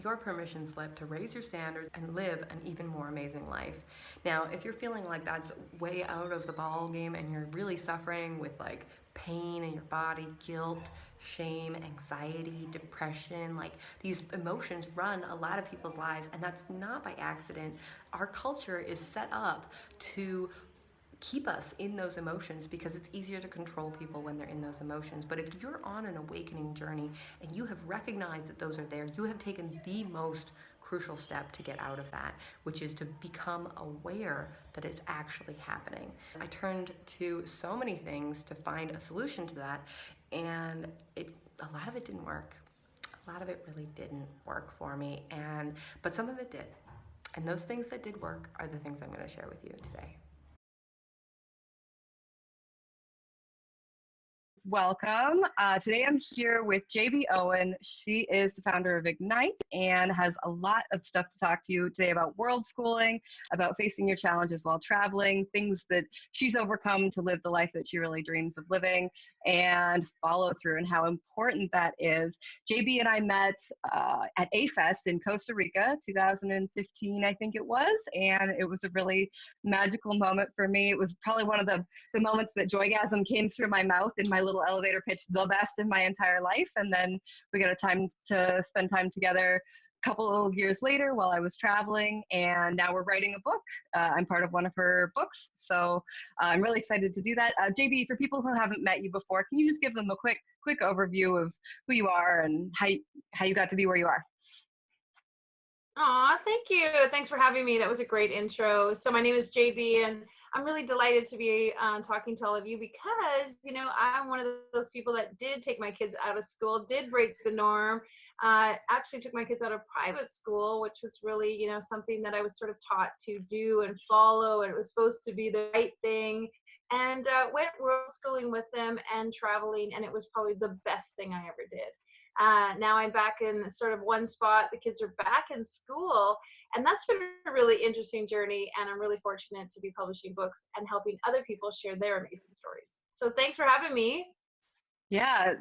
your permission slip to raise your standards and live an even more amazing life. Now, if you're feeling like that's way out of the ball game and you're really suffering with like pain in your body, guilt, shame, anxiety, depression, like these emotions run a lot of people's lives, and that's not by accident. Our culture is set up to keep us in those emotions because it's easier to control people when they're in those emotions. But if you're on an awakening journey and you have recognized that those are there, you have taken the most crucial step to get out of that, which is to become aware that it's actually happening. I turned to so many things to find a solution to that, and a lot of it didn't work. A lot of it really didn't work for me, but some of it did. And those things that did work are the things I'm going to share with you today. Welcome. Today I'm here with JB Owen. She is the founder of Ignite and has a lot of stuff to talk to you today about world schooling, about facing your challenges while traveling, things that she's overcome to live the life that she really dreams of living, and follow through and how important that is. JB and I met at A-Fest in Costa Rica, 2015, I think it was, and it was a really magical moment for me. It was probably one of the moments that joygasm came through my mouth in my little elevator pitch, the best in my entire life. And then we got a time to spend time together a couple of years later while I was traveling, and now we're writing a book. I'm part of one of her books, so I'm really excited to do that. JB, for people who haven't met you before, can you just give them a quick overview of who you are and how you got to be where you are? Aw, thank you. Thanks for having me. That was a great intro. So my name is JB, and I'm really delighted to be talking to all of you because, I'm one of those people that did take my kids out of school, did break the norm, actually took my kids out of private school, which was really, something that I was sort of taught to do and follow, and it was supposed to be the right thing, and went world schooling with them and traveling, and it was probably the best thing I ever did. Now I'm back in sort of one spot. The kids are back in school, and that's been a really interesting journey, and I'm really fortunate to be publishing books and helping other people share their amazing stories. So thanks for having me. Yeah.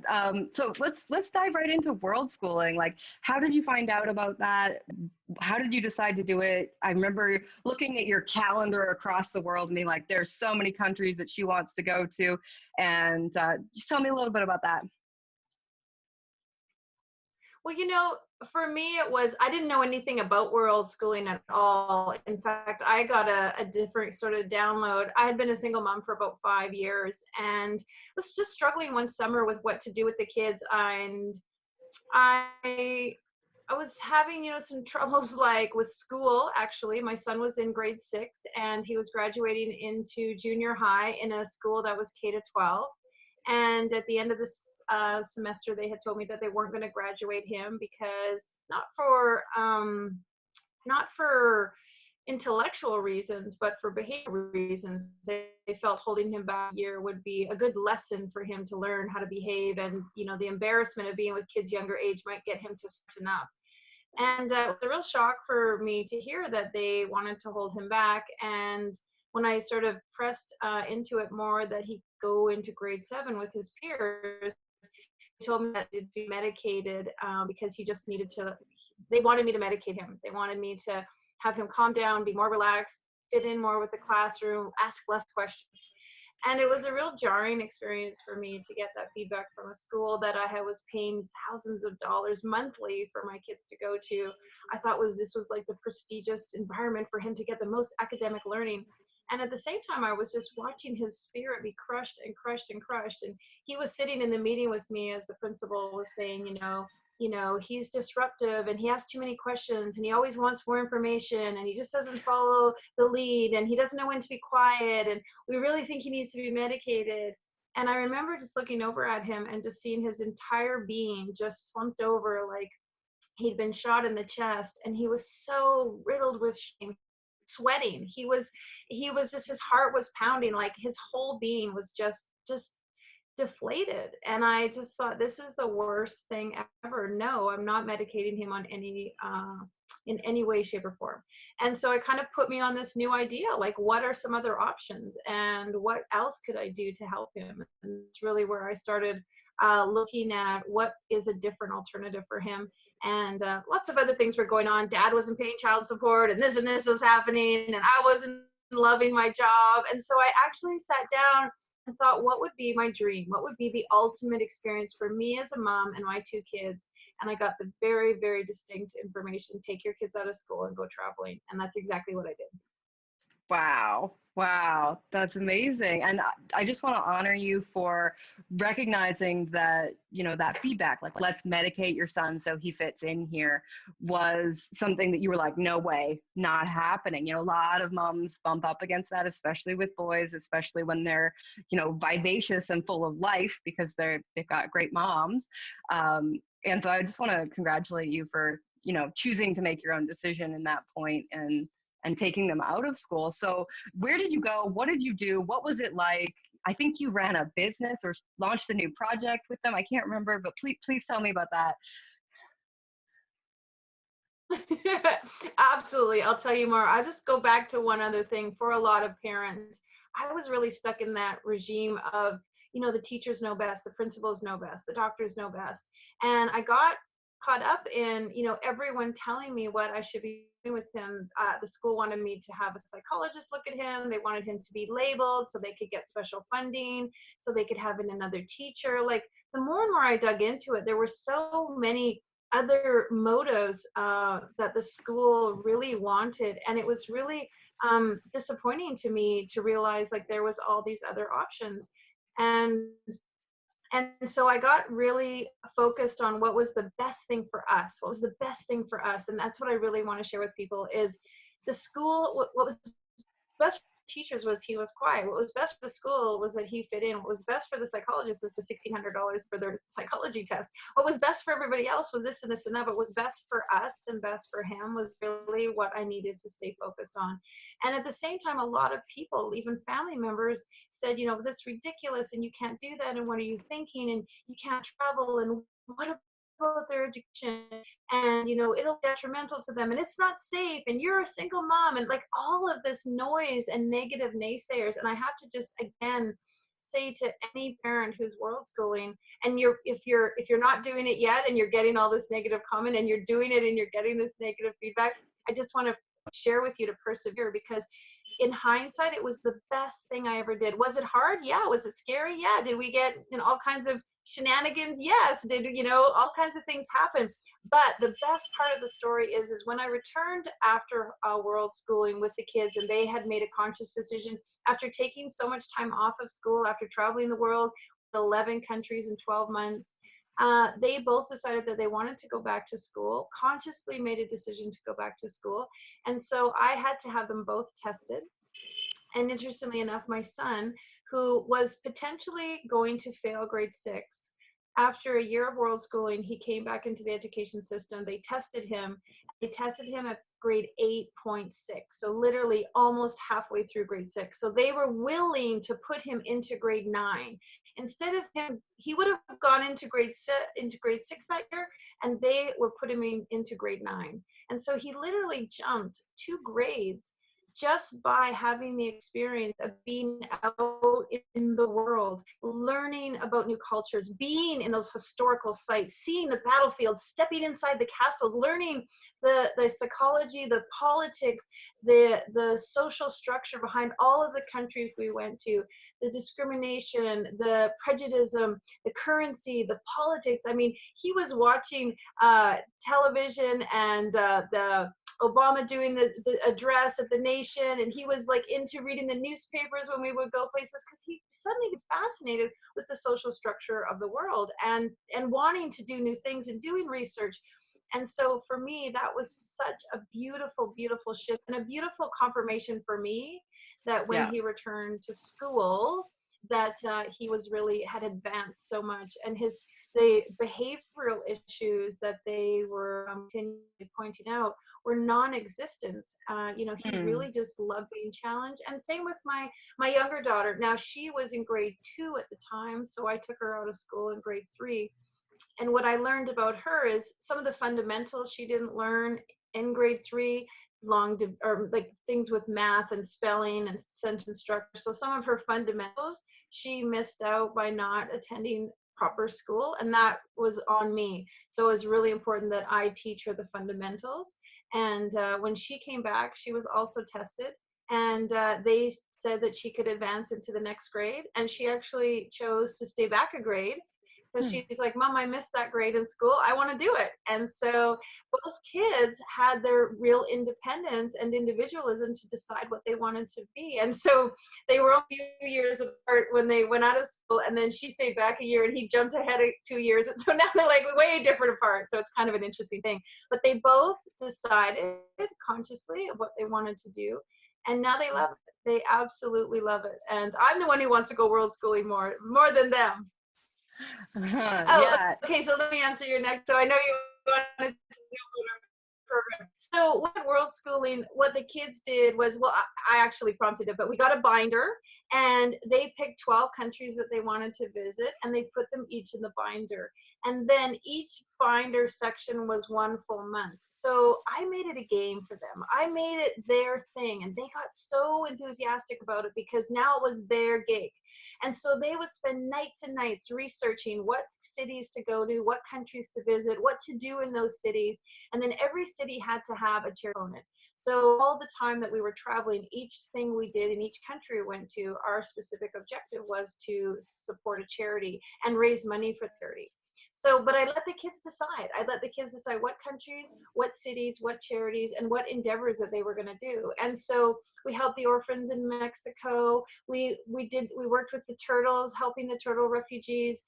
So let's dive right into world schooling. Like, how did you find out about that? How did you decide to do it? I remember looking at your calendar across the world and being like, there's so many countries that she wants to go to. And just tell me a little bit about that. Well, for me, I didn't know anything about world schooling at all. In fact, I got a different sort of download. I had been a single mom for about 5 years and was just struggling one summer with what to do with the kids. And I was having, some troubles like with school. Actually, my son was in grade 6 and he was graduating into junior high in a school that was K-12. And at the end of this semester, they had told me that they weren't going to graduate him because not for intellectual reasons, but for behavior reasons. They felt holding him back a year would be a good lesson for him to learn how to behave, and the embarrassment of being with kids younger age might get him to stiffen up. And it was a real shock for me to hear that they wanted to hold him back. And when I sort of pressed into it more, that he go into grade 7 with his peers, he told me that he'd be medicated because he just needed to. They wanted me to medicate him. They wanted me to have him calm down, be more relaxed, fit in more with the classroom, ask less questions. And it was a real jarring experience for me to get that feedback from a school that I was paying thousands of dollars monthly for my kids to go to. I thought this was like the prestigious environment for him to get the most academic learning. And at the same time, I was just watching his spirit be crushed and crushed and crushed. And he was sitting in the meeting with me as the principal was saying, he's disruptive and he asks too many questions and he always wants more information and he just doesn't follow the lead and he doesn't know when to be quiet and we really think he needs to be medicated. And I remember just looking over at him and just seeing his entire being just slumped over like he'd been shot in the chest, and he was so riddled with shame, sweating. He was just, his heart was pounding, like his whole being was just deflated. And I just thought, this is the worst thing ever. No, I'm not medicating him on any in any way, shape, or form. And so it kind of put me on this new idea, like what are some other options and what else could I do to help him? And it's really where I started looking at what is a different alternative for him. and lots of other things were going on. Dad wasn't paying child support, and this was happening, and I wasn't loving my job. And so I actually sat down and thought, what would be my dream? What would be the ultimate experience for me as a mom and my two kids? And I got the very, very distinct information: take your kids out of school and go traveling. And that's exactly what I did. Wow. Wow. That's amazing. And I just want to honor you for recognizing that, that feedback, like, let's medicate your son so he fits in here, was something that you were like, no way, not happening. A lot of moms bump up against that, especially with boys, especially when they're, vivacious and full of life because they've got great moms. And so I just want to congratulate you for, choosing to make your own decision in that point and taking them out of school. So where did you go? What did you do? What was it like? I think you ran a business or launched a new project with them. I can't remember, but please tell me about that. Absolutely. I'll tell you more. I'll just go back to one other thing. For a lot of parents, I was really stuck in that regime of, the teachers know best, the principals know best, the doctors know best. And I got caught up in, everyone telling me what I should be doing with him. The school wanted me to have a psychologist look at him. They wanted him to be labeled so they could get special funding, so they could have another teacher. Like, the more and more I dug into it, there were so many other motives that the school really wanted. And it was really disappointing to me to realize, like, there was all these other options. And so I got really focused on what was the best thing for us. What was the best thing for us? And that's what I really want to share with people is the school, what was best for teachers was he was quiet. What was best for the school was that he fit in. What was best for the psychologist is the $1,600 for their psychology test. What was best for everybody else was this and this and that. But what was best for us and best for him was really what I needed to stay focused on. And at the same time, a lot of people, even family members, said, that's ridiculous and you can't do that. And what are you thinking? And you can't travel. And what about their education? And it'll be detrimental to them, and it's not safe, and you're a single mom, and like all of this noise and negative naysayers. And I have to just again say to any parent who's world schooling, and if you're not doing it yet and you're getting all this negative comment, and you're doing it and you're getting this negative feedback, I just want to share with you to persevere, because in hindsight, it was the best thing I ever did. Was it hard? Yeah. Was it scary? Yeah. Did we get all kinds of shenanigans? Yes. Did all kinds of things happen? But the best part of the story is when I returned after world schooling with the kids, and they had made a conscious decision after taking so much time off of school, after traveling the world, 11 countries in 12 months, they both decided that they wanted to go back to school, consciously made a decision to go back to school. And so I had to have them both tested. And interestingly enough, my son, who was potentially going to fail grade 6, after a year of world schooling, he came back into the education system. They tested him. They tested him at grade 8.6. So literally almost halfway through grade 6. So they were willing to put him into grade 9. Instead of him, he would have gone into grade 6 that year, and they were putting him into grade 9. And so he literally jumped 2 grades just by having the experience of being out in the world, learning about new cultures, being in those historical sites, seeing the battlefields, stepping inside the castles, learning the psychology, the politics, the social structure behind all of the countries we went to, the discrimination, the prejudice, the currency, the politics. I mean, he was watching television and the Obama doing the address of the nation, and he was like into reading the newspapers when we would go places, because he suddenly got fascinated with the social structure of the world and wanting to do new things and doing research. And so for me, that was such a beautiful, beautiful shift, and a beautiful confirmation for me that when he returned to school, that he was really had advanced so much, and the behavioral issues that they were continually pointing out were non-existent. He really just loved being challenged. And same with my younger daughter. Now, she was in grade 2 at the time, so I took her out of school in grade 3. And what I learned about her is some of the fundamentals she didn't learn in grade 3, or like things with math and spelling and sentence structure. So some of her fundamentals she missed out by not attending proper school, and that was on me. So it was really important that I teach her the fundamentals. And when she came back, she was also tested, and they said that she could advance into the next grade, and she actually chose to stay back a grade because she's like, Mom, I missed that grade in school, I want to do it. And so both kids had their real independence and individualism to decide what they wanted to be. And so they were a few years apart when they went out of school, and then she stayed back a year and he jumped ahead of 2 years, and so now they're like way different apart. So it's kind of an interesting thing, but they both decided consciously what they wanted to do, and now they love it. They absolutely love it. And I'm the one who wants to go world schooling more than them. Yeah. Okay, so let me answer your next. So I know you wanted to know program. So when world schooling, what the kids did was, well, I actually prompted it, but we got a binder, and they picked 12 countries that they wanted to visit, and they put them each in the binder. And then each binder section was one full month. So I made it a game for them. I made it their thing, and they got so enthusiastic about it because now it was their gig. And so they would spend nights and nights researching what cities to go to, what countries to visit, what to do in those cities. And then every city had to have a charity component. So all the time that we were traveling, each thing we did in each country we went to, our specific objective was to support a charity and raise money for charity. So, but I let the kids decide. I let the kids decide what countries, what cities, what charities, and what endeavors that they were going to do. And so we helped the orphans in Mexico. We worked with the turtles, helping the turtle refugees.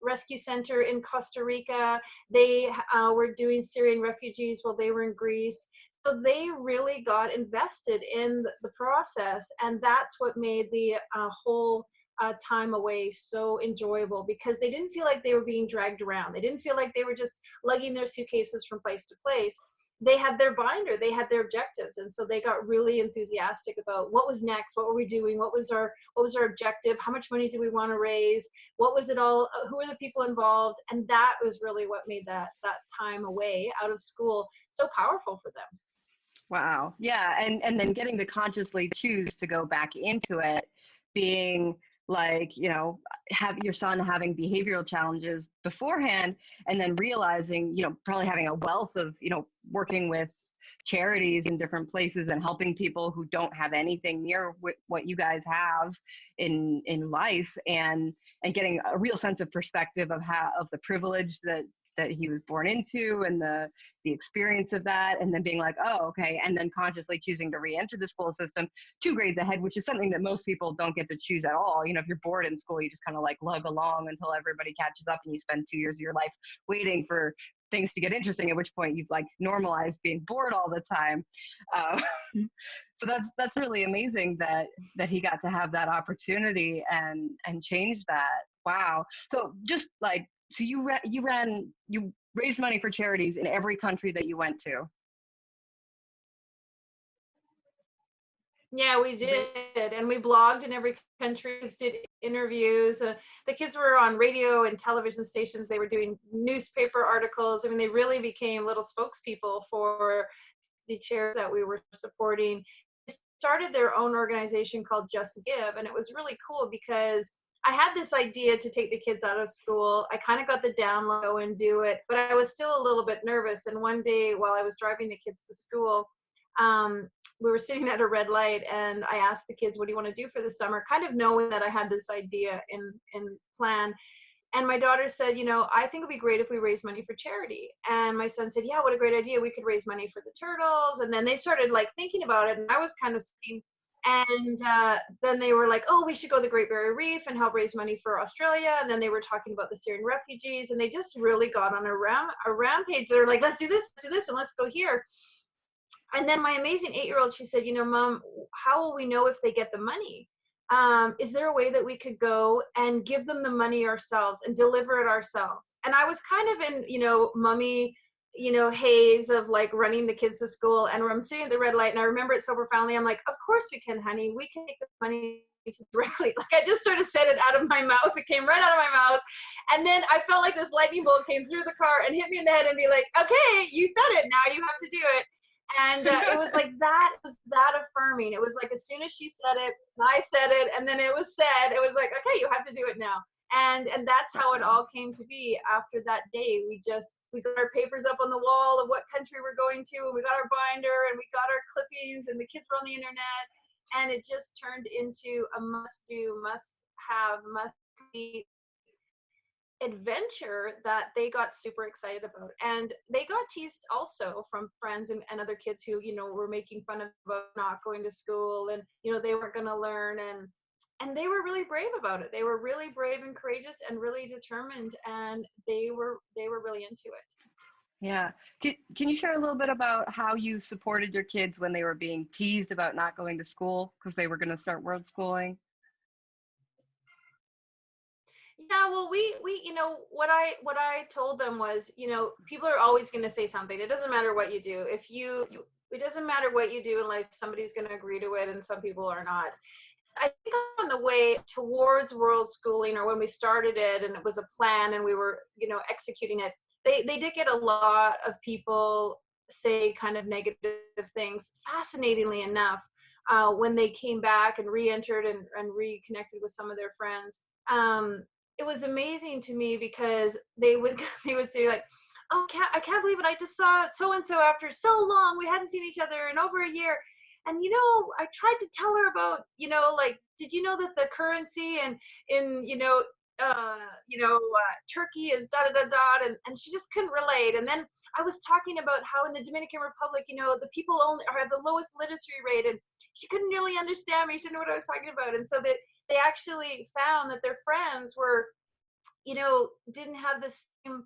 Rescue center in Costa Rica. They were doing Syrian refugees while they were in Greece. So they really got invested in the process, and that's what made the whole time away so enjoyable, because they didn't feel like they were being dragged around. They didn't feel like they were just lugging their suitcases from place to place. They had their binder, they had their objectives, and so they got really enthusiastic about what was next, what were we doing, what was our objective, how much money do we want to raise, what was it all, who are the people involved, and that was really what made that time away out of school so powerful for them. Wow. Yeah. And then getting to consciously choose to go back into it, being like, you know, have your son having behavioral challenges beforehand, and then realizing, you know, probably having a wealth of, you know, working with charities in different places and helping people who don't have anything near what you guys have in life, and getting a real sense of perspective of the privilege that he was born into, and the experience of that, and then being like, oh, okay, and then consciously choosing to re-enter the school system 2 grades ahead, which is something that most people don't get to choose at all. You know, if you're bored in school, you just kind of like lug along until everybody catches up, and you spend 2 years of your life waiting for things to get interesting, at which point you've like normalized being bored all the time. So that's really amazing that he got to have that opportunity and change that. Wow. So just like, so you raised money for charities in every country that you went to. Yeah, we did, and we blogged in every country, did interviews. The kids were on radio and television stations. They were doing newspaper articles. I mean, they really became little spokespeople for the charities that we were supporting. They started their own organization called Just Give, and it was really cool because I had this idea to take the kids out of school. I kind of got the download and do it, but I was still a little bit nervous. And one day while I was driving the kids to school, we were sitting at a red light, and I asked the kids, what do you want to do for the summer? Kind of knowing that I had this idea in plan. And my daughter said, you know, I think it'd be great if we raise money for charity. And my son said, yeah, what a great idea. We could raise money for the turtles. And then they started like thinking about it, and I was kind of speaking. And then they were like, oh, we should go to the Great Barrier Reef and help raise money for Australia. And then they were talking about the Syrian refugees, and they just really got on a rampage. They're like, let's do this, and let's go here. And then my amazing 8-year-old, she said, you know, Mom, how will we know if they get the money? Is there a way that we could go and give them the money ourselves and deliver it ourselves? And I was kind of in, you know, mummy, you know, haze of like running the kids to school, and I'm sitting at the red light, and I remember it so profoundly. I'm like, of course we can, honey. We can take the money directly. Like I just sort of said it out of my mouth. It came right out of my mouth. And then I felt like this lightning bolt came through the car and hit me in the head and be like, okay, you said it. Now you have to do it. And it was like that. It was that affirming. It was like as soon as she said it, I said it, and then it was said. It was like, okay, you have to do it now. And that's how it all came to be. After that day, we got our papers up on the wall of what country we're going to, and we got our binder, and we got our clippings, and the kids were on the internet, and it just turned into a must do, must have, must be adventure that they got super excited about. And they got teased also from friends and other kids who, were making fun of about not going to school, and they weren't going to learn, and they were really brave about it. They were really brave and courageous and really determined, and they were really into it. Yeah. Can you share a little bit about how you supported your kids when they were being teased about not going to school because they were going to start world schooling? Yeah, well, we what I told them was, people are always going to say something. It doesn't matter what you do. It doesn't matter what you do in life, somebody's going to agree to it, and some people are not. I think on the way towards world schooling, or when we started it and it was a plan and we were, executing it, they did get a lot of people say kind of negative things. Fascinatingly enough, when they came back and re-entered and reconnected with some of their friends, it was amazing to me because they would they would say like, "Oh, I can't believe it! I just saw so and so after so long. We hadn't seen each other in over a year." And I tried to tell her about, like, did you know that the currency in Turkey is da da da da, and she just couldn't relate. And then I was talking about how in the Dominican Republic, the people only have the lowest literacy rate, and she couldn't really understand me. She didn't know what I was talking about, and so that they actually found that their friends were, didn't have the same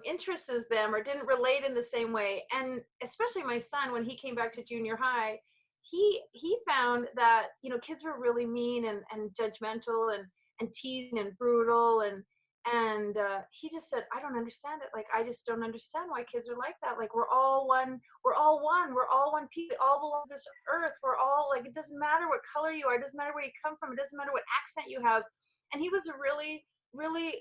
interests as them, or didn't relate in the same way. And especially my son, when he came back to junior high, he found that kids were really mean and judgmental and teasing and brutal, and he just said, I don't understand it. Like, I just don't understand why kids are like that. Like, we're all one, we're all one people, we all belong to this earth. We're all like, it doesn't matter what color you are, it doesn't matter where you come from, it doesn't matter what accent you have. And he was really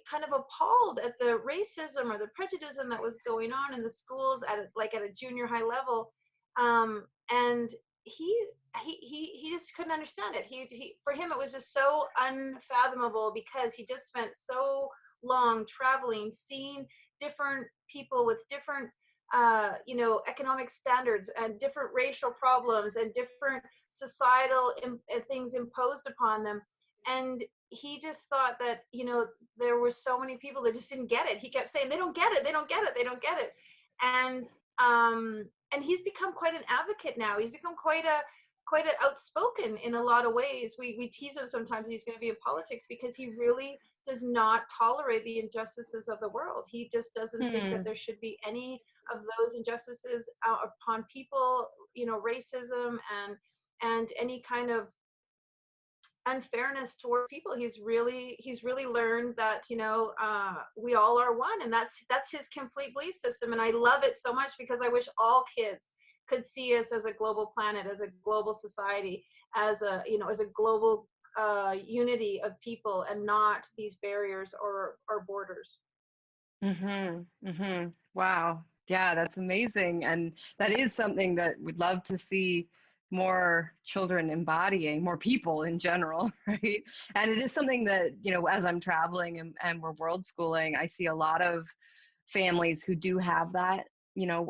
kind of appalled at the racism or the prejudice that was going on in the schools at a junior high level. And he just couldn't understand it. He for him it was just so unfathomable, because he just spent so long traveling, seeing different people with different economic standards and different racial problems and different societal things imposed upon them. And he just thought that there were so many people that just didn't get it. He kept saying, they don't get it, they don't get it, they don't get it. And he's become quite an advocate now. He's become quite a outspoken in a lot of ways. We tease him sometimes he's going to be in politics, because he really does not tolerate the injustices of the world. He just doesn't think that there should be any of those injustices upon people, racism and any kind of unfairness toward people. He's really learned that we all are one, and that's his complete belief system. And I love it so much, because I wish all kids could see us as a global planet, as a global society, as a global unity of people, and not these barriers or borders. Wow. Yeah, that's amazing. And that is something that we'd love to see more children embodying, more people in general, right? And it is something that, as I'm traveling and we're world schooling, I see a lot of families who do have that,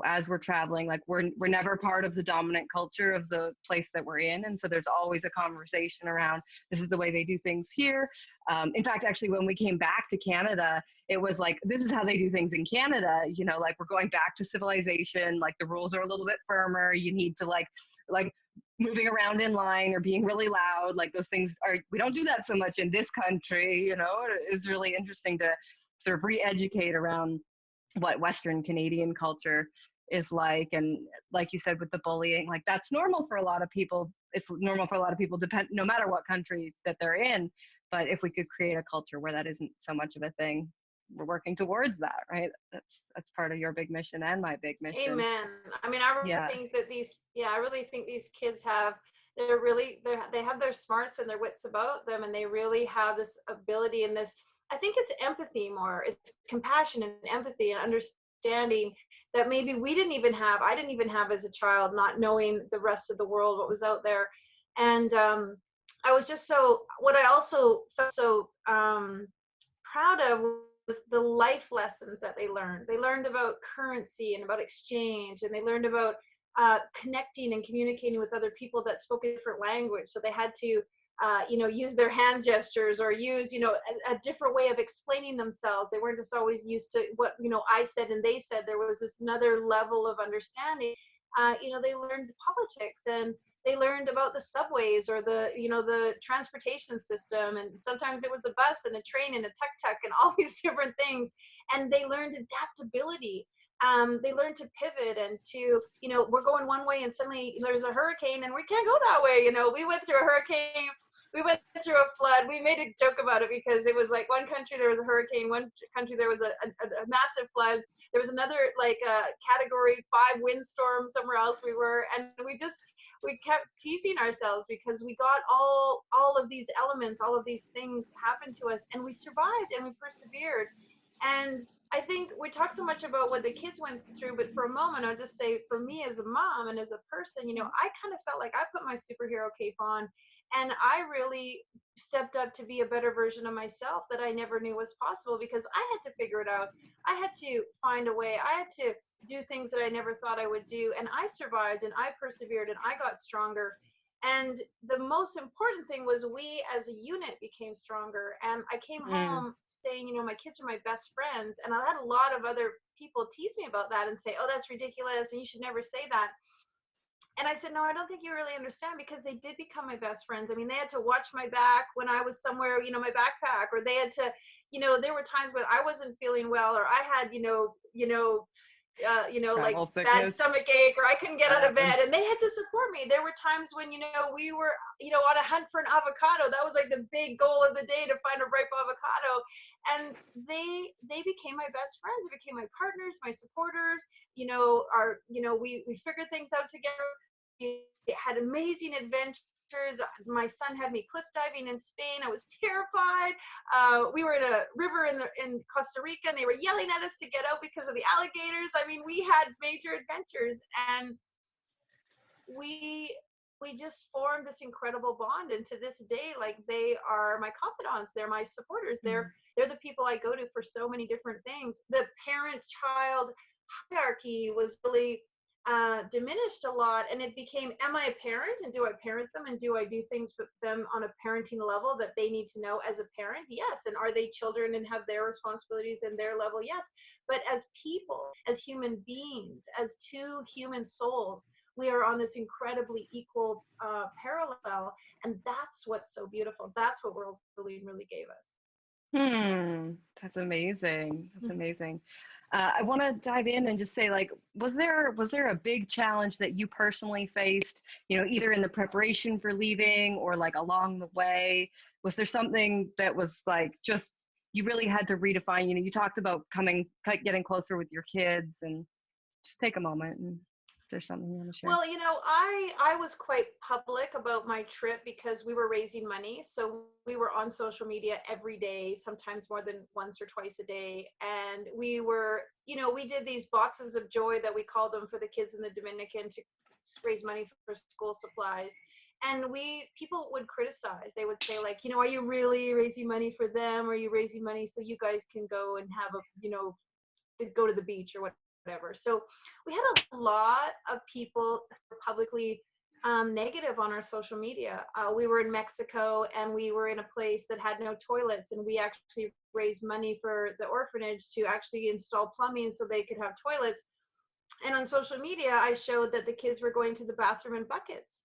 as we're traveling. Like, we're never part of the dominant culture of the place that we're in. And so there's always a conversation around, this is the way they do things here. In fact, actually, when we came back to Canada, it was like, this is how they do things in Canada, like, we're going back to civilization, like the rules are a little bit firmer. You need to like moving around in line or being really loud, like those things we don't do that so much in this country. It's really interesting to sort of re-educate around what Western Canadian culture is like. And like you said, with the bullying, like, that's normal for a lot of people. It's normal for a lot of people, no matter what country that they're in. But if we could create a culture where that isn't so much of a thing, we're working towards that, right? That's part of your big mission and my big mission. Amen. I mean, I really think that I really think these kids they have their smarts and their wits about them, and they really have this ability and this, I think it's empathy more. It's compassion and empathy and understanding that maybe I didn't even have as a child, not knowing the rest of the world, what was out there. And I was just what I also felt so proud of was the life lessons that they learned. They learned about currency and about exchange, and they learned about connecting and communicating with other people that spoke a different language. So they had to, use their hand gestures or use, a different way of explaining themselves. They weren't just always used to what, I said and they said. There was this another level of understanding. They learned politics, and they learned about the subways or the transportation system. And sometimes it was a bus and a train and a tuk-tuk and all these different things. And they learned adaptability. They learned to pivot and to, we're going one way and suddenly there's a hurricane and we can't go that way. We went through a hurricane, we went through a flood. We made a joke about it because it was like one country there was a hurricane, one country there was a massive flood. There was another like category 5 windstorm somewhere else we were, and we kept teasing ourselves because we got all of these elements, all of these things happened to us, and we survived and we persevered. And I think we talk so much about what the kids went through, but for a moment, I'll just say for me as a mom and as a person, I kind of felt like I put my superhero cape on, and I really stepped up to be a better version of myself that I never knew was possible, because I had to figure it out. I had to find a way. I had to do things that I never thought I would do. And I survived and I persevered and I got stronger. And the most important thing was we as a unit became stronger. And I came home saying, my kids are my best friends. And I had a lot of other people tease me about that and say, oh, that's ridiculous, and you should never say that. And I said, no, I don't think you really understand, because they did become my best friends. I mean, they had to watch my back when I was somewhere, my backpack, or they had to, there were times when I wasn't feeling well, or I had, like bad stomach ache, or I couldn't get out of bed, and they had to support me. There were times when, we were, on a hunt for an avocado. That was like the big goal of the day, to find a ripe avocado. And they became my best friends. They became my partners, my supporters. We figured things out together. We had amazing adventures. My son had me cliff diving in Spain. I was terrified. We were in a river in Costa Rica, and they were yelling at us to get out because of the alligators. I mean, we had major adventures, and we just formed this incredible bond. And to this day, like, they are my confidants. They're my supporters. They're the people I go to for so many different things. The parent-child hierarchy was really diminished a lot, and it became, am I a parent, and do I parent them, and do I do things for them on a parenting level that they need to know as a parent? Yes. And are they children and have their responsibilities and their level? Yes. But as people, as human beings, as two human souls, we are on this incredibly equal parallel, and that's what's so beautiful. That's what worldschooling really gave us. That's amazing. That's amazing. I want to dive in and just say, like, was there a big challenge that you personally faced, either in the preparation for leaving or like along the way? Was there something that was like, just, you really had to redefine, you talked about getting closer with your kids, and just take a moment, and if there's something you want to share. Well, I was quite public about my trip because we were raising money. So we were on social media every day, sometimes more than once or twice a day. And we were, we did these boxes of joy that we called them for the kids in the Dominican to raise money for school supplies. And people would criticize. They would say, like, are you really raising money for them? Or are you raising money so you guys can go and have to go to the beach or whatever? So we had a lot of people publicly negative on our social media. We were in Mexico, and we were in a place that had no toilets, and we actually raised money for the orphanage to actually install plumbing so they could have toilets. And on social media, I showed that the kids were going to the bathroom in buckets.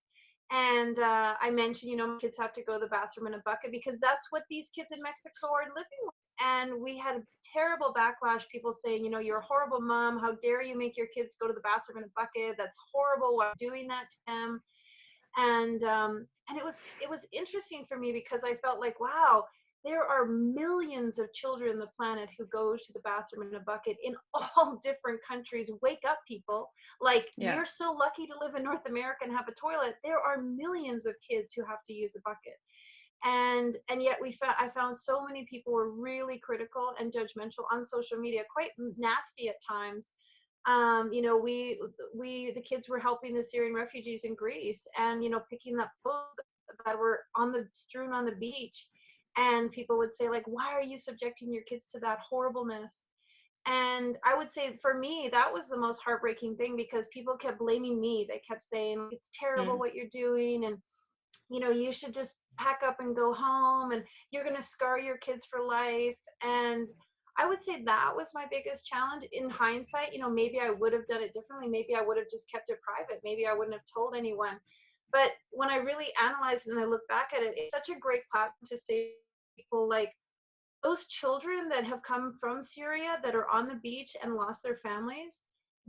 And I mentioned, kids have to go to the bathroom in a bucket because that's what these kids in Mexico are living with. And we had a terrible backlash, people saying, you're a horrible mom. How dare you make your kids go to the bathroom in a bucket? That's horrible. Why are you doing that to them? And it was interesting for me because I felt like, wow, there are millions of children on the planet who go to the bathroom in a bucket in all different countries. Wake up, people. Like, you're so lucky to live in North America and have a toilet. There are millions of kids who have to use a bucket. And yet I found so many people were really critical and judgmental on social media, quite nasty at times. The kids were helping the Syrian refugees in Greece, and picking up clothes that were strewn on the beach. And people would say like, why are you subjecting your kids to that horribleness? And I would say for me, that was the most heartbreaking thing, because people kept blaming me. They kept saying, it's terrible Mm. what you're doing. And, you should just pack up and go home, and you're going to scar your kids for life. And I would say that was my biggest challenge. In hindsight, maybe I would have done it differently. Maybe I would have just kept it private. Maybe I wouldn't have told anyone. But when I really analyze it and I look back at it, it's such a great platform to say to people like, those children that have come from Syria that are on the beach and lost their families,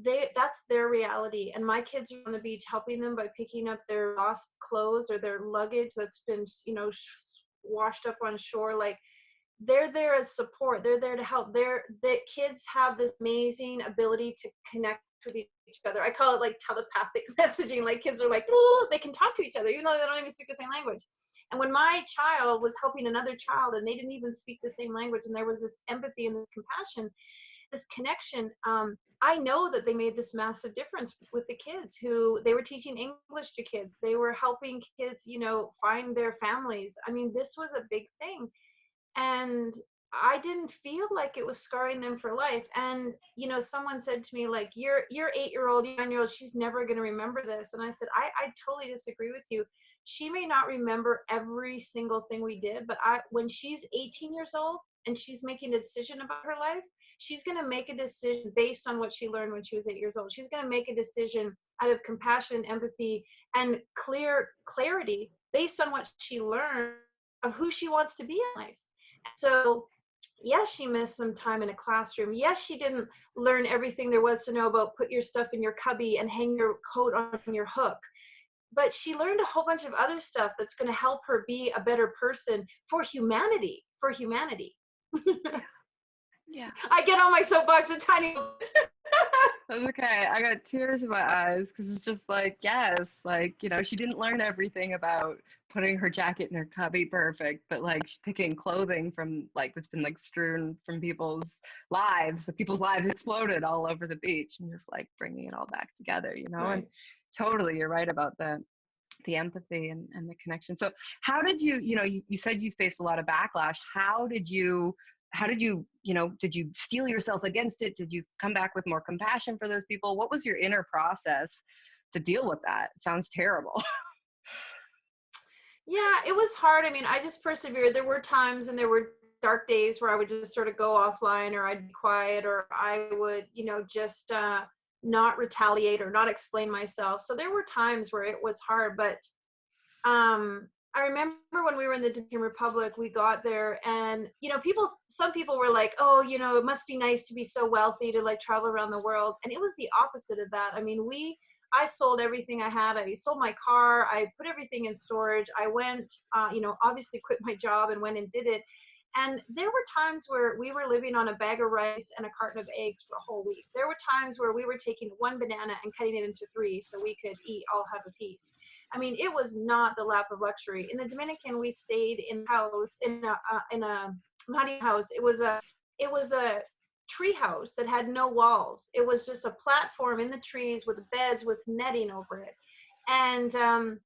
that's their reality. And my kids are on the beach helping them by picking up their lost clothes or their luggage that's been, washed up on shore. Like, they're there as support. They're there to help. The kids have this amazing ability to connect with each other. I call it like telepathic messaging. Like, kids are like, oh, they can talk to each other even though they don't even speak the same language. And when my child was helping another child and they didn't even speak the same language, and there was this empathy and this compassion, this connection, I know that they made this massive difference with the kids. Who they were teaching English to kids. They were helping kids, find their families. I mean, this was a big thing. And I didn't feel like it was scarring them for life. And someone said to me like, your 8-year-old, 9-year-old, she's never going to remember this. And I said, I totally disagree with you. She may not remember every single thing we did, but when she's 18 years old and she's making a decision about her life, she's going to make a decision based on what she learned when she was 8 years old. She's going to make a decision out of compassion, empathy, and clarity based on what she learned of who she wants to be in life. So yes, she missed some time in a classroom. Yes, she didn't learn everything there was to know about put your stuff in your cubby and hang your coat on your hook. But she learned a whole bunch of other stuff that's going to help her be a better person for humanity, Yeah. I get on my soapbox a tiny bit. That's okay. I got tears in my eyes because it's just like, yes, like, she didn't learn everything about putting her jacket in her cubby perfect, but like she's picking clothing from like that's been like strewn from people's lives. So people's lives exploded all over the beach, and just like bringing it all back together, Right. And totally, you're right about the empathy and the connection. So how did you said you faced a lot of backlash. Did you steel yourself against it? Did you come back with more compassion for those people? What was your inner process to deal with that? It sounds terrible. Yeah, it was hard. I mean, I just persevered. There were times and there were dark days where I would just sort of go offline, or I'd be quiet, or I would, just not retaliate or not explain myself. So there were times where it was hard, but I remember when we were in the Dominican Republic, we got there and, some people were like, oh, it must be nice to be so wealthy to like travel around the world. And it was the opposite of that. I mean, I sold everything I had. I sold my car. I put everything in storage. I went, obviously quit my job and went and did it. And there were times where we were living on a bag of rice and a carton of eggs for a whole week. There were times where we were taking one banana and cutting it into 3 so we could all have a piece. I mean, it was not the lap of luxury. In the Dominican, we stayed in a house, not even house. It was a tree house that had no walls. It was just a platform in the trees with beds with netting over it. And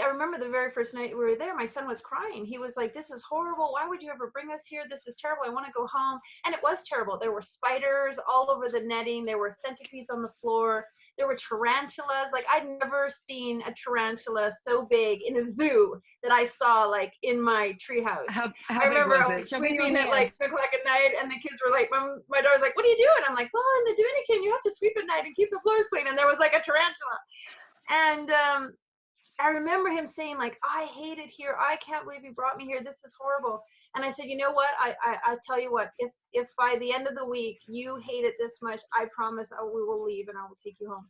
I remember the very first night we were there, my son was crying. He was like, this is horrible. Why would you ever bring us here? This is terrible. I want to go home. And it was terrible. There were spiders all over the netting. There were centipedes on the floor. There were tarantulas. Like, I'd never seen a tarantula so big in a zoo that I saw like in my treehouse. How I remember big I was was it? Show me your sweeping at hand. like 2 o'clock at night, and the kids were like, my daughter's like, what are you doing? I'm like, well, in the Dominican, you have to sweep at night and keep the floors clean. And there was like a tarantula. And I remember him saying like, I hate it here. I can't believe you brought me here. This is horrible. And I said, you know what? I tell you what, if by the end of the week you hate it this much, I promise we will leave and I will take you home.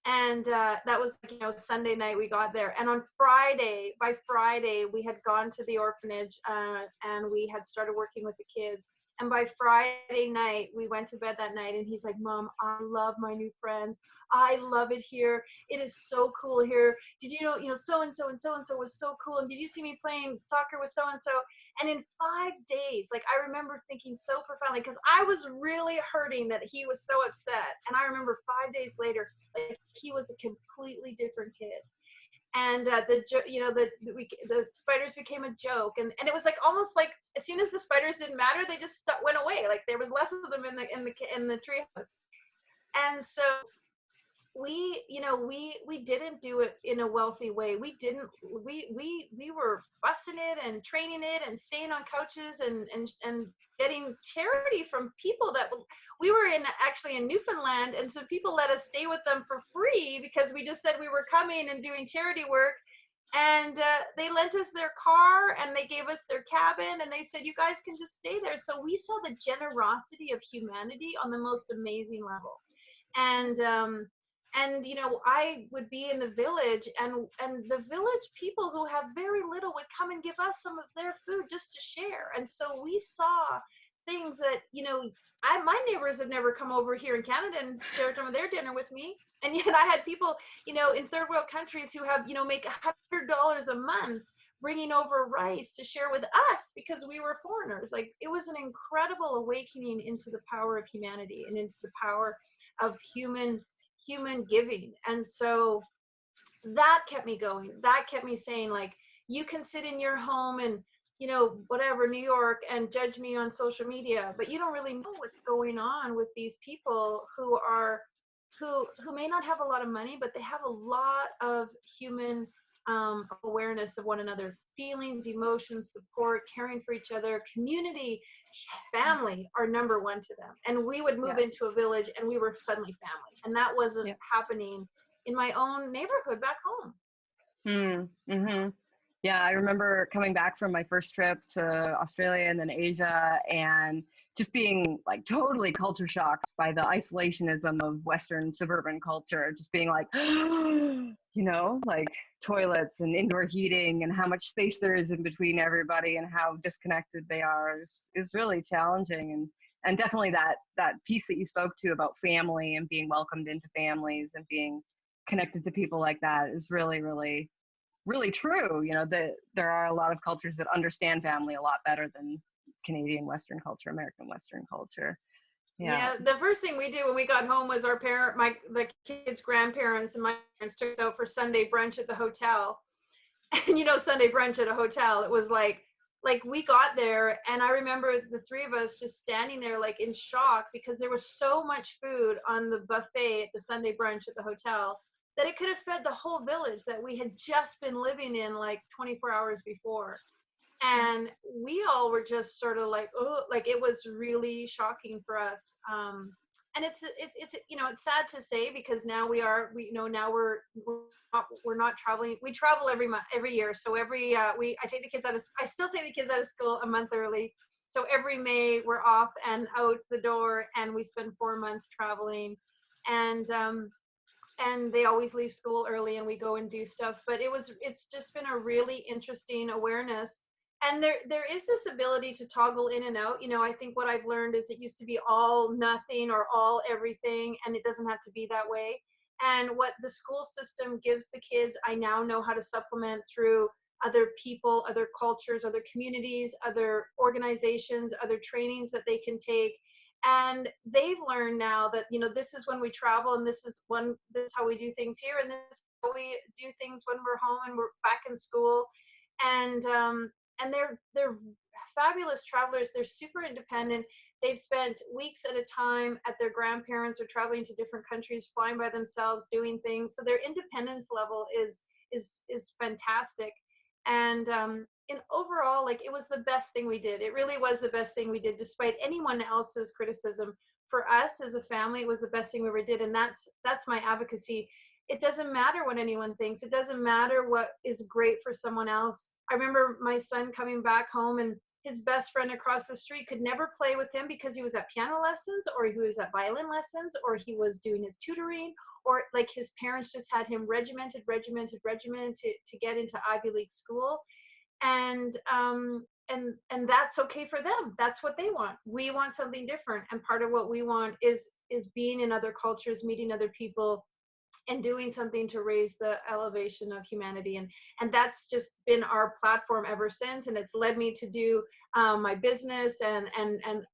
And that was, Sunday night we got there. And by Friday, we had gone to the orphanage and we had started working with the kids. And by Friday night, we went to bed that night and he's like, Mom, I love my new friends. I love it here. It is so cool here. Did you know, so-and-so and so-and-so was so cool. And did you see me playing soccer with so-and-so? And in 5 days, like, I remember thinking so profoundly, because I was really hurting that he was so upset. And I remember 5 days later, like, he was a completely different kid. And the spiders became a joke, and it was like almost like as soon as the spiders didn't matter, they just went away. Like there was less of them in the treehouse. And so we didn't do it in a wealthy way. We were busting it and training it and staying on couches and getting charity from people that we were actually in Newfoundland, and so people let us stay with them for free because we just said we were coming and doing charity work. And they lent us their car and they gave us their cabin and they said, you guys can just stay there. So we saw the generosity of humanity on the most amazing level. And I would be in the village, and the village people who have very little would come and give us some of their food just to share. And so we saw things that my neighbors have never come over here in Canada and shared some of their dinner with me. And yet I had people in third world countries who have make $100 a month bringing over rice to share with us because we were foreigners. Like, it was an incredible awakening into the power of humanity and into the power of human giving. And so that kept me going. That kept me saying, like, you can sit in your home and whatever, New York, and judge me on social media, but you don't really know what's going on with these people who may not have a lot of money, but they have a lot of human awareness of one another, feelings, emotions, support, caring for each other, community, family are number one to them. And we would move into a village and we were suddenly family. And that wasn't happening in my own neighborhood back home. Mm-hmm. Yeah, I remember coming back from my first trip to Australia and then Asia, and just being like totally culture shocked by the isolationism of Western suburban culture, just being like, like toilets and indoor heating and how much space there is in between everybody and how disconnected they are is really challenging. And definitely that piece that you spoke to about family and being welcomed into families and being connected to people like that is really, really, really true. That there are a lot of cultures that understand family a lot better than Canadian Western culture, American Western culture. Yeah, the first thing we did when we got home was the kids' grandparents and my parents took us out for Sunday brunch at the hotel. And Sunday brunch at a hotel, it was like we got there, and I remember the three of us just standing there like in shock because there was so much food on the buffet at the Sunday brunch at the hotel that it could have fed the whole village that we had just been living in like 24 hours before. And we all were just sort of like, oh, like it was really shocking for us. And it's sad to say because now we're not traveling. We travel every year. So I still take the kids out of school a month early. So every May we're off and out the door, and we spend 4 months traveling. And they always leave school early and we go and do stuff. But it's just been a really interesting awareness. And there is this ability to toggle in and out. I think what I've learned is it used to be all nothing or all everything, and it doesn't have to be that way. And what the school system gives the kids, I now know how to supplement through other people, other cultures, other communities, other organizations, other trainings that they can take. And they've learned now that, this is when we travel, and this is how we do things here, and this is how we do things when we're home and we're back in school. And they're fabulous travelers. They're super independent. They've spent weeks at a time at their grandparents or traveling to different countries, flying by themselves, doing things. So their independence level is fantastic. And overall, like, it was the best thing we did. It really was the best thing we did, despite anyone else's criticism. For us as a family, it was the best thing we ever did. And that's my advocacy. It doesn't matter what anyone thinks. It doesn't matter what is great for someone else. I remember my son coming back home, and his best friend across the street could never play with him because he was at piano lessons, or he was at violin lessons, or he was doing his tutoring, or like his parents just had him regimented to get into Ivy League school. And that's okay for them. That's what they want. We want something different. And part of what we want is being in other cultures, meeting other people, and doing something to raise the elevation of humanity. And that's just been our platform ever since. And it's led me to do my business and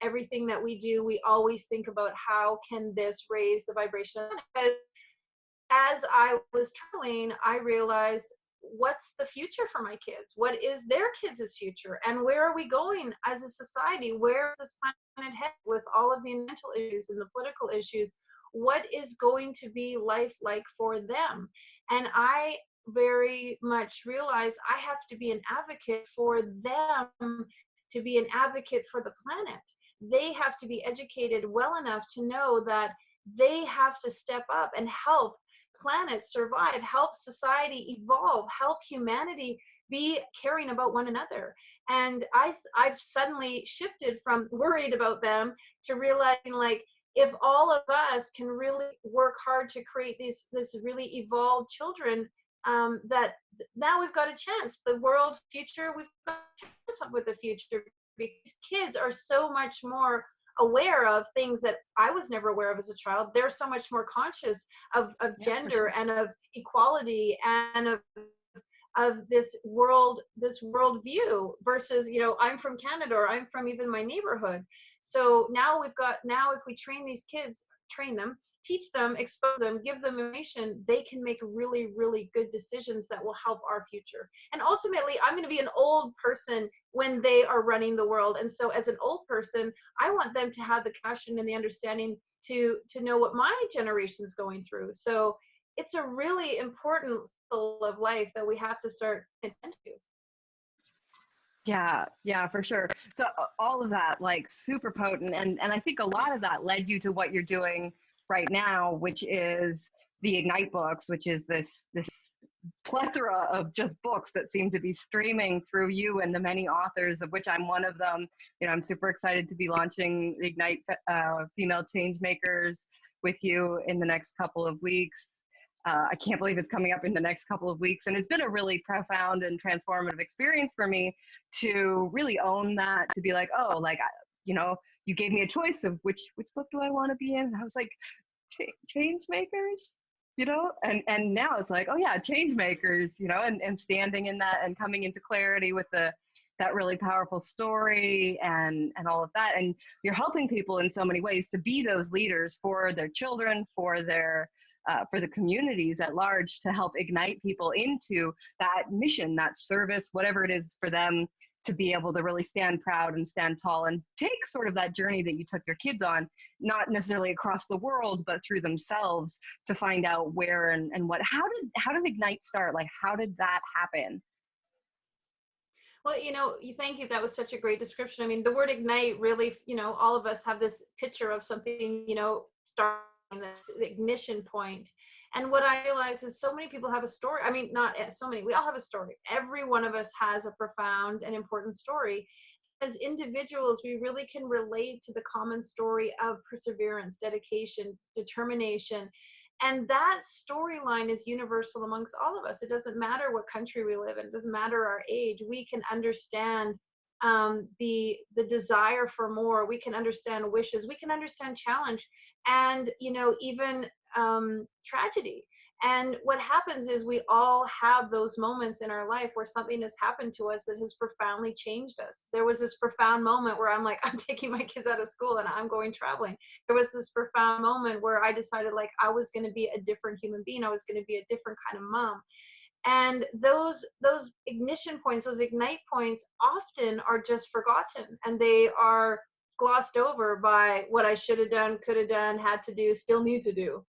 everything that we do. We always think about how can this raise the vibration. Because as I was traveling, I realized what's the future for my kids? What is their kids' future? And where are we going as a society? Where is this planet headed with all of the environmental issues and the political issues? What is going to be life like for them? And I very much realize I have to be an advocate for them, to be an advocate for the planet. They have to be educated well enough to know that they have to step up and help planet survive, help society evolve, help humanity be caring about one another. And I've suddenly shifted from worried about them to realizing, like, if all of us can really work hard to create this really evolved children, that now we've got a chance. The world future, we've got a chance with the future, because kids are so much more aware of things that I was never aware of as a child. They're so much more conscious of gender, sure. and of equality, and of this world view, versus, you know, I'm from Canada, or I'm from even my neighborhood. So now if we train these kids, train them, teach them, expose them, give them information, they can make really, really good decisions that will help our future. And ultimately, I'm going to be an old person when they are running the world. And so as an old person, I want them to have the passion and the understanding to know what my generation's going through. So it's a really important skill of life that we have to start attending to. Yeah, for sure. So all of that, like, super potent, and I think a lot of that led you to what you're doing right now, which is the Ignite books, which is this plethora of just books that seem to be streaming through you and the many authors, of which I'm one of them. You know, I'm super excited to be launching the Ignite Female Changemakers with you in the next couple of weeks. I can't believe it's coming up in the next couple of weeks. And it's been a really profound and transformative experience for me to really own that, to be like, oh, like, you know, you gave me a choice of which book do I want to be in? And I was like, change makers, you know? And now it's like, oh yeah, change makers, you know, and standing in that and coming into clarity with that really powerful story and all of that. And you're helping people in so many ways to be those leaders for their children, for the communities at large, to help ignite people into that mission, that service, whatever it is for them, to be able to really stand proud and stand tall and take sort of that journey that you took your kids on, not necessarily across the world, but through themselves, to find out where and what. How did Ignite start? Like, how did that happen? Well, thank you. That was such a great description. I mean, the word ignite really, all of us have this picture of something, starting, this ignition point. And what I realize is so many people have a story. I mean, not so many, we all have a story. Every one of us has a profound and important story. As individuals, we really can relate to the common story of perseverance, dedication, determination. And that storyline is universal amongst all of us. It doesn't matter what country we live in. It doesn't matter our age. We can understand the desire for more. We can understand wishes. We can understand challenge, and even tragedy. And what happens is we all have those moments in our life where something has happened to us that has profoundly changed us. There was this profound moment where I'm like, I'm taking my kids out of school and I'm going traveling. There was this profound moment where I decided, like, I was going to be a different human being. I was going to be a different kind of mom. And those ignition points, those ignite points, often are just forgotten, and they are glossed over by what I should have done, could have done, had to do, still need to do.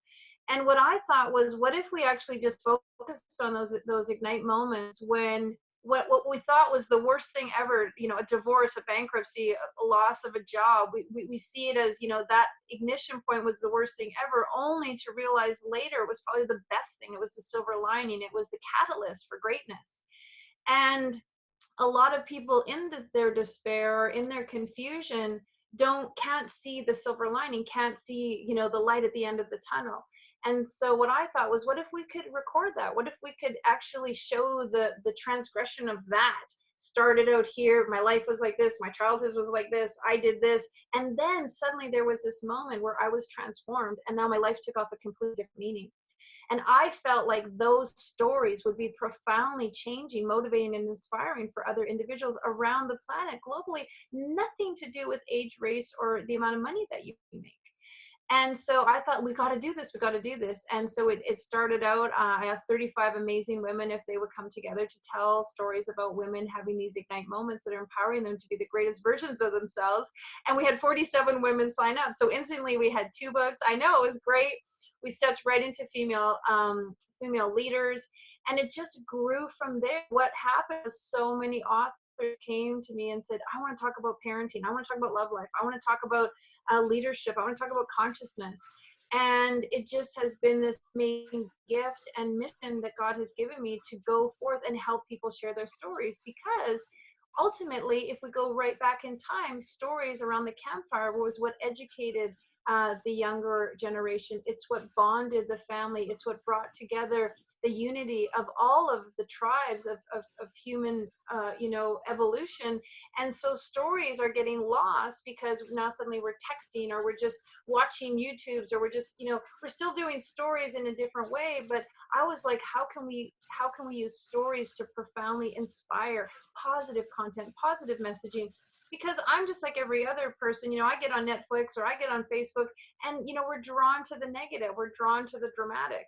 And what I thought was, what if we actually just focused on those ignite moments when what we thought was the worst thing ever, a divorce, a bankruptcy, a loss of a job, we see it as, that ignition point was the worst thing ever, only to realize later it was probably the best thing. It was the silver lining. It was the catalyst for greatness. And a lot of people in their despair, in their confusion, can't see the silver lining, can't see, the light at the end of the tunnel. And so what I thought was, what if we could record that? What if we could actually show the transgression of that? Started out here, my life was like this, my childhood was like this, I did this. And then suddenly there was this moment where I was transformed, and now my life took off a completely different meaning. And I felt like those stories would be profoundly changing, motivating, and inspiring for other individuals around the planet, globally. Nothing to do with age, race, or the amount of money that you make. And so I thought, we got to do this. We got to do this. And so it started out, I asked 35 amazing women if they would come together to tell stories about women having these ignite moments that are empowering them to be the greatest versions of themselves. And we had 47 women sign up. So instantly we had 2 books. I know, it was great. We stepped right into female leaders, and it just grew from there. What happened was so many authors came to me and said, I want to talk about parenting. I want to talk about love life. I want to talk about leadership. I want to talk about consciousness. And it just has been this amazing gift and mission that God has given me to go forth and help people share their stories, because ultimately, if we go right back in time, stories around the campfire was what educated the younger generation. It's what bonded the family. It's what brought together the unity of all of the tribes of human, evolution. And so stories are getting lost because now suddenly we're texting, or we're just watching YouTubes, or we're just, we're still doing stories in a different way. But I was like, how can we use stories to profoundly inspire positive content, positive messaging? Because I'm just like every other person, I get on Netflix or I get on Facebook, and, we're drawn to the negative, we're drawn to the dramatic.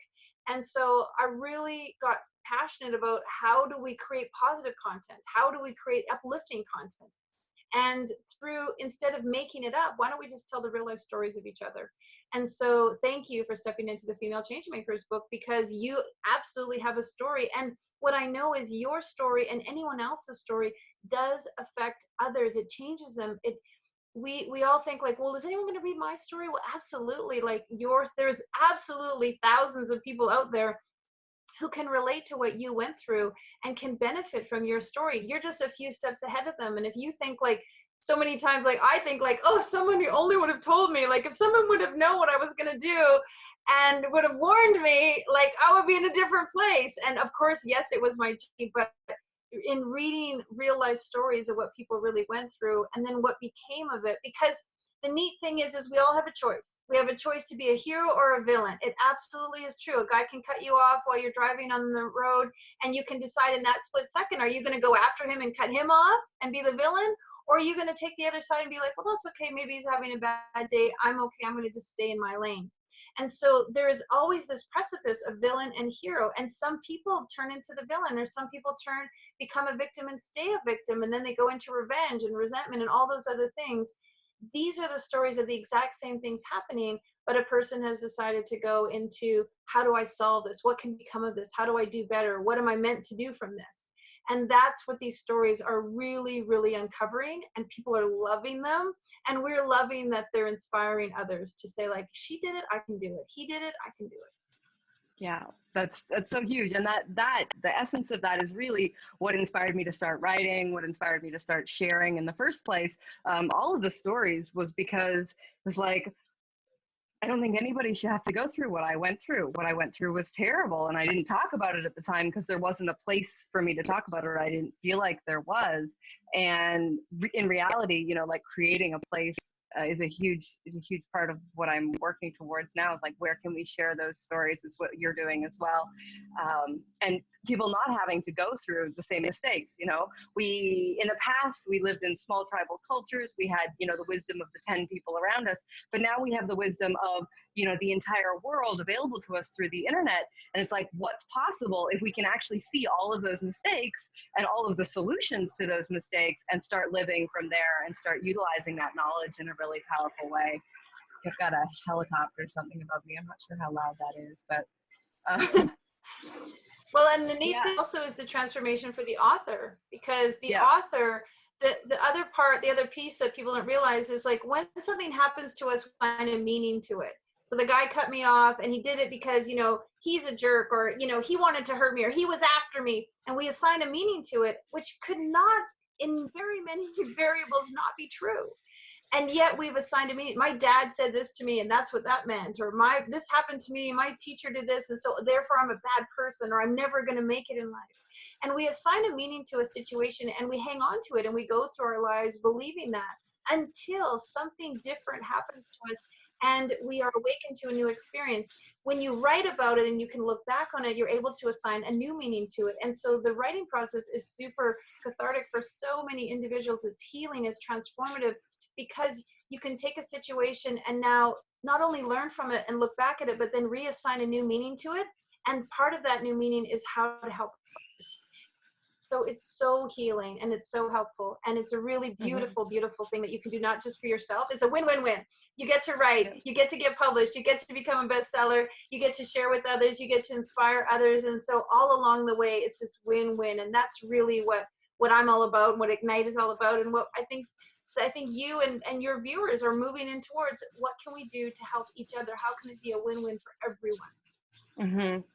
And so I really got passionate about, how do we create positive content? How do we create uplifting content? And instead of making it up, why don't we just tell the real life stories of each other? And so thank you for stepping into the Female Changemakers book, because you absolutely have a story. And what I know is your story and anyone else's story does affect others. It changes them. We all think like, well, is anyone going to read my story? Well, absolutely. Like yours, there's absolutely thousands of people out there who can relate to what you went through and can benefit from your story. You're just a few steps ahead of them. And if you think like, so many times, like I think like, oh, someone who only would have told me, like if someone would have known what I was going to do and would have warned me, like I would be in a different place. And of course, yes, it was my journey, but in reading real life stories of what people really went through, and then what became of it, because the neat thing is we all have a choice. We have a choice to be a hero or a villain. It absolutely is true. A guy can cut you off while you're driving on the road, and you can decide in that split second, are you going to go after him and cut him off and be the villain? Or are you going to take the other side and be like, well, that's okay. Maybe he's having a bad day. I'm okay. I'm going to just stay in my lane. And so there is always this precipice of villain and hero. And some people turn into the villain, or some people become a victim and stay a victim. And then they go into revenge and resentment and all those other things. These are the stories of the exact same things happening, but a person has decided to go into, how do I solve this? What can become of this? How do I do better? What am I meant to do from this? And that's what these stories are really, really uncovering, and people are loving them. And we're loving that they're inspiring others to say like, she did it, I can do it. He did it, I can do it. Yeah, that's so huge. And that the essence of that is really what inspired me to start writing, what inspired me to start sharing in the first place. All of the stories was because it was like, I don't think anybody should have to go through what I went through. What I went through was terrible, and I didn't talk about it at the time because there wasn't a place for me to talk about it, or I didn't feel like there was. And in reality, like creating a place is a huge part of what I'm working towards now. Is like, where can we share those stories? Is what you're doing as well, and people not having to go through the same mistakes. We in the past we lived in small tribal cultures. We had the wisdom of the 10 people around us, but now we have the wisdom of the entire world available to us through the internet. And it's like, what's possible if we can actually see all of those mistakes and all of the solutions to those mistakes, and start living from there and start utilizing that knowledge in a really powerful way. I've got a helicopter or something above me. I'm not sure how loud that is, but well, and the neat thing also is the transformation for the author, because the author, the other piece that people don't realize is like, when something happens to us, we find a meaning to it. So the guy cut me off, and he did it because, he's a jerk, or, he wanted to hurt me, or he was after me. And we assign a meaning to it, which could not, in very many variables, not be true. And yet we've assigned a meaning. My dad said this to me, and that's what that meant. Or this happened to me, my teacher did this, and so therefore I'm a bad person, or I'm never going to make it in life. And we assign a meaning to a situation, and we hang on to it, and we go through our lives believing that, until something different happens to us and we are awakened to a new experience. When you write about it and you can look back on it, you're able to assign a new meaning to it. And so the writing process is super cathartic for so many individuals. It's healing, it's transformative, because you can take a situation and now not only learn from it and look back at it, but then reassign a new meaning to it. And part of that new meaning is how to help others. So it's so healing and it's so helpful. And it's a really Hmm. beautiful, beautiful thing that you can do, not just for yourself. It's a win-win-win. You get to write, Yeah. you get to get published, you get to become a bestseller, you get to share with others, you get to inspire others. And so all along the way, it's just win-win. And that's really what I'm all about and what Ignite is all about. And what I think you and your viewers are moving in towards. What can we do to help each other? How can it be a win-win for everyone?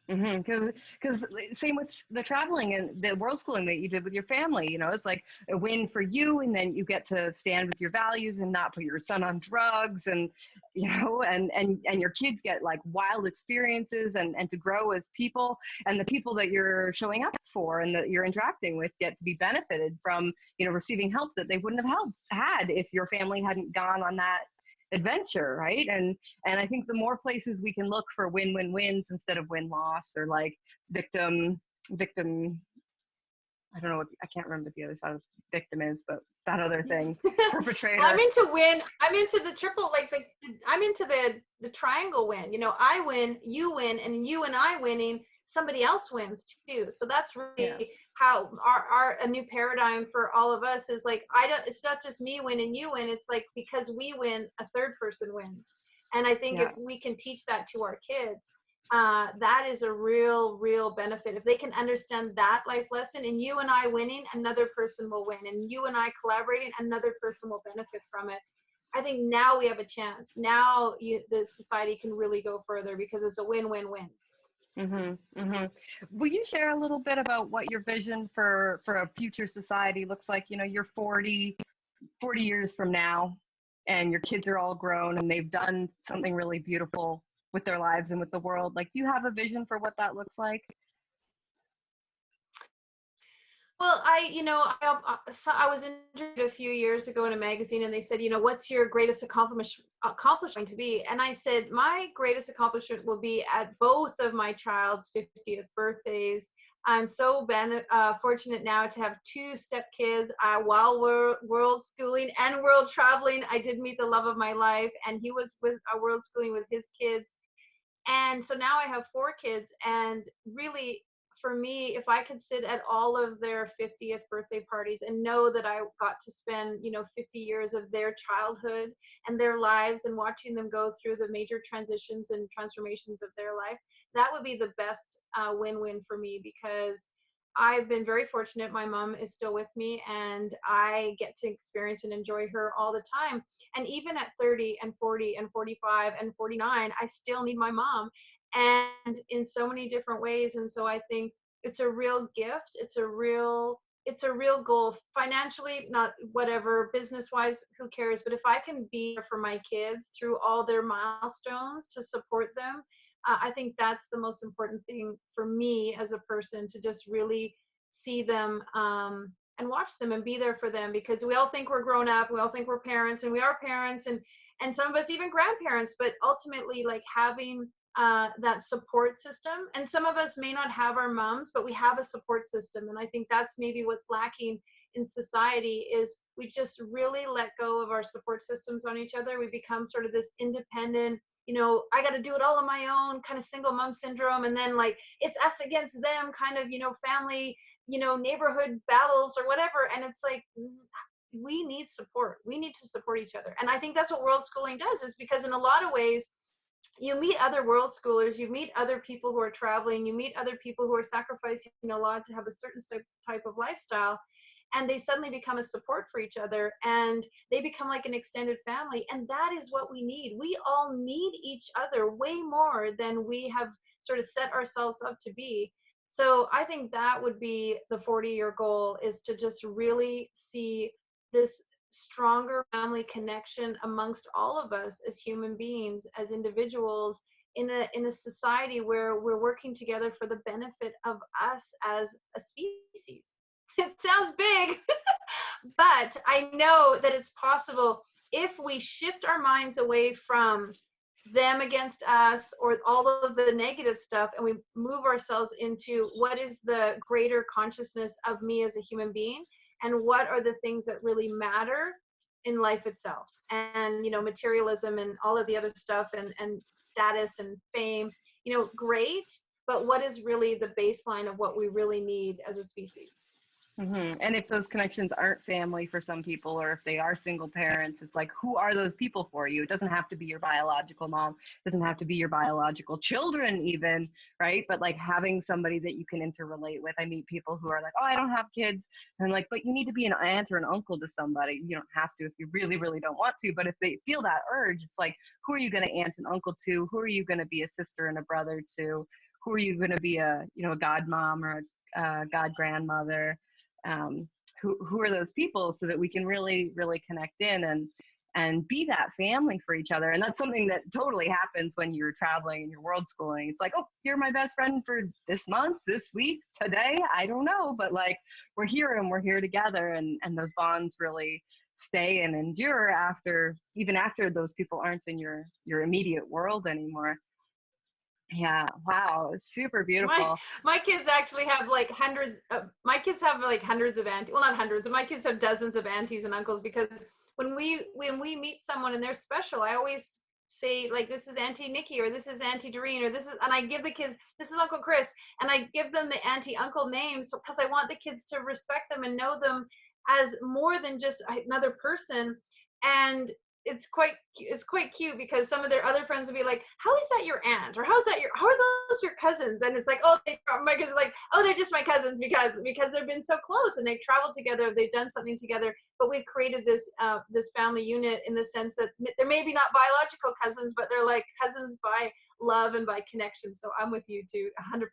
Because same with the traveling and the world schooling that you did with your family, it's like a win for you, and then you get to stand with your values and not put your son on drugs, and and your kids get like wild experiences and to grow as people, and the people that you're showing up for and that you're interacting with get to be benefited from receiving help that they wouldn't have had if your family hadn't gone on that adventure, right? And I think the more places we can look for win-win-wins instead of win-loss, or like victim, I don't know what, I can't remember what the other side of victim is, but that other thing, Well, I'm perpetrator. into win. I'm into the triple, like I'm into the triangle win. I win, you win, and you and I winning, somebody else wins too. So that's Yeah, really how our a new paradigm for all of us is like, I don't, it's not just me win and you win. It's like, because we win, a third person wins. And I think if yeah. we can teach that to our kids, that is a real benefit. If they can understand that life lesson, and you and I winning, another person will win, and you and I collaborating, another person will benefit from it. I think now we have a chance. Now the society can really go further because it's a win-win-win. Will you share a little bit about what your vision for a future society looks like? You're 40 years from now, and your kids are all grown and they've done something really beautiful with their lives and with the world. Like, do you have a vision for what that looks like? Well, I was interviewed a few years ago in a magazine, and they said, what's your greatest accomplishment to be? And I said, my greatest accomplishment will be at both of my child's 50th birthdays. I'm so fortunate now to have two stepkids. While we're world schooling and world traveling, I did meet the love of my life, and he was with world schooling with his kids. And so now I have four kids, and really, for me, if I could sit at all of their 50th birthday parties and know that I got to spend 50 years of their childhood and their lives, and watching them go through the major transitions and transformations of their life, that would be the best win-win for me, because I've been very fortunate. My mom is still with me, and I get to experience and enjoy her all the time. And even at 30 and 40 and 45 and 49, I still need my mom, and in so many different ways. And so I think it's a real gift. It's a real goal. Financially, not whatever, business wise, who cares? But if I can be there for my kids through all their milestones to support them, I think that's the most important thing for me as a person, to just really see them, and watch them and be there for them, because we all think we're grown up, we all think we're parents, and we are parents, and some of us even grandparents, but ultimately, like, having that support system. And some of us may not have our moms, but we have a support system. And I think that's maybe what's lacking in society, is we just really let go of our support systems on each other. We become sort of this independent, I got to do it all on my own kind of single mom syndrome. And then, like, it's us against them kind of, family, neighborhood battles or whatever. And it's like, we need support. We need to support each other. And I think that's what world schooling does, is because in a lot of ways, you meet other world schoolers, you meet other people who are traveling, you meet other people who are sacrificing a lot to have a certain type of lifestyle, and they suddenly become a support for each other, and they become like an extended family. And that is what we need. We all need each other way more than we have sort of set ourselves up to be. So I think that would be the 40-year goal, is to just really see this stronger family connection amongst all of us as human beings, as individuals, in a society where we're working together for the benefit of us as a species. It sounds big, but I know that it's possible if we shift our minds away from them against us or all of the negative stuff, and we move ourselves into what is the greater consciousness of me as a human being, and what are the things that really matter. in life itself, and materialism and all of the other stuff, and status and fame, great, but what is really the baseline of what we really need as a species? And if those connections aren't family for some people, or if they are single parents, it's like, who are those people for you? It doesn't have to be your biological mom, it doesn't have to be your biological children even, right? But like having somebody that you can interrelate with. I meet people who are like, oh, I don't have kids. And I'm like, but you need to be an aunt or an uncle to somebody. You don't have to if you really, really don't want to. But if they feel that urge, it's like, who are you going to aunt and uncle to? Who are you going to be a sister and a brother to? Who are you going to be a godmom or a god grandmother? Who are those people, so that we can really, really connect in and be that family for each other. And that's something that totally happens when you're traveling and you're world schooling. It's like, oh, you're my best friend for this month, this week, today, I don't know, but like we're here and we're here together, and those bonds really stay and endure even after those people aren't in your immediate world anymore. Yeah, wow, super my beautiful. my kids actually have like hundreds of, my kids have like hundreds of aunties, well, not hundreds, my kids have dozens of aunties and uncles, because when we meet someone and they're special, I always say, like, this is Auntie Nikki, or this is Auntie Doreen, or this is, and I give the kids, this is Uncle Chris, and I give them the auntie uncle names, because I want the kids to respect them and know them as more than just another person. And it's quite cute, because some of their other friends will be like, how is that your aunt, or how are those your cousins? And it's like, oh, my kids are like, oh, they're just my cousins, because they've been so close and they've traveled together, they've done something together, but we've created this family unit, in the sense that they're maybe not biological cousins, but they're like cousins by love and by connection. So I'm with you too, 100%.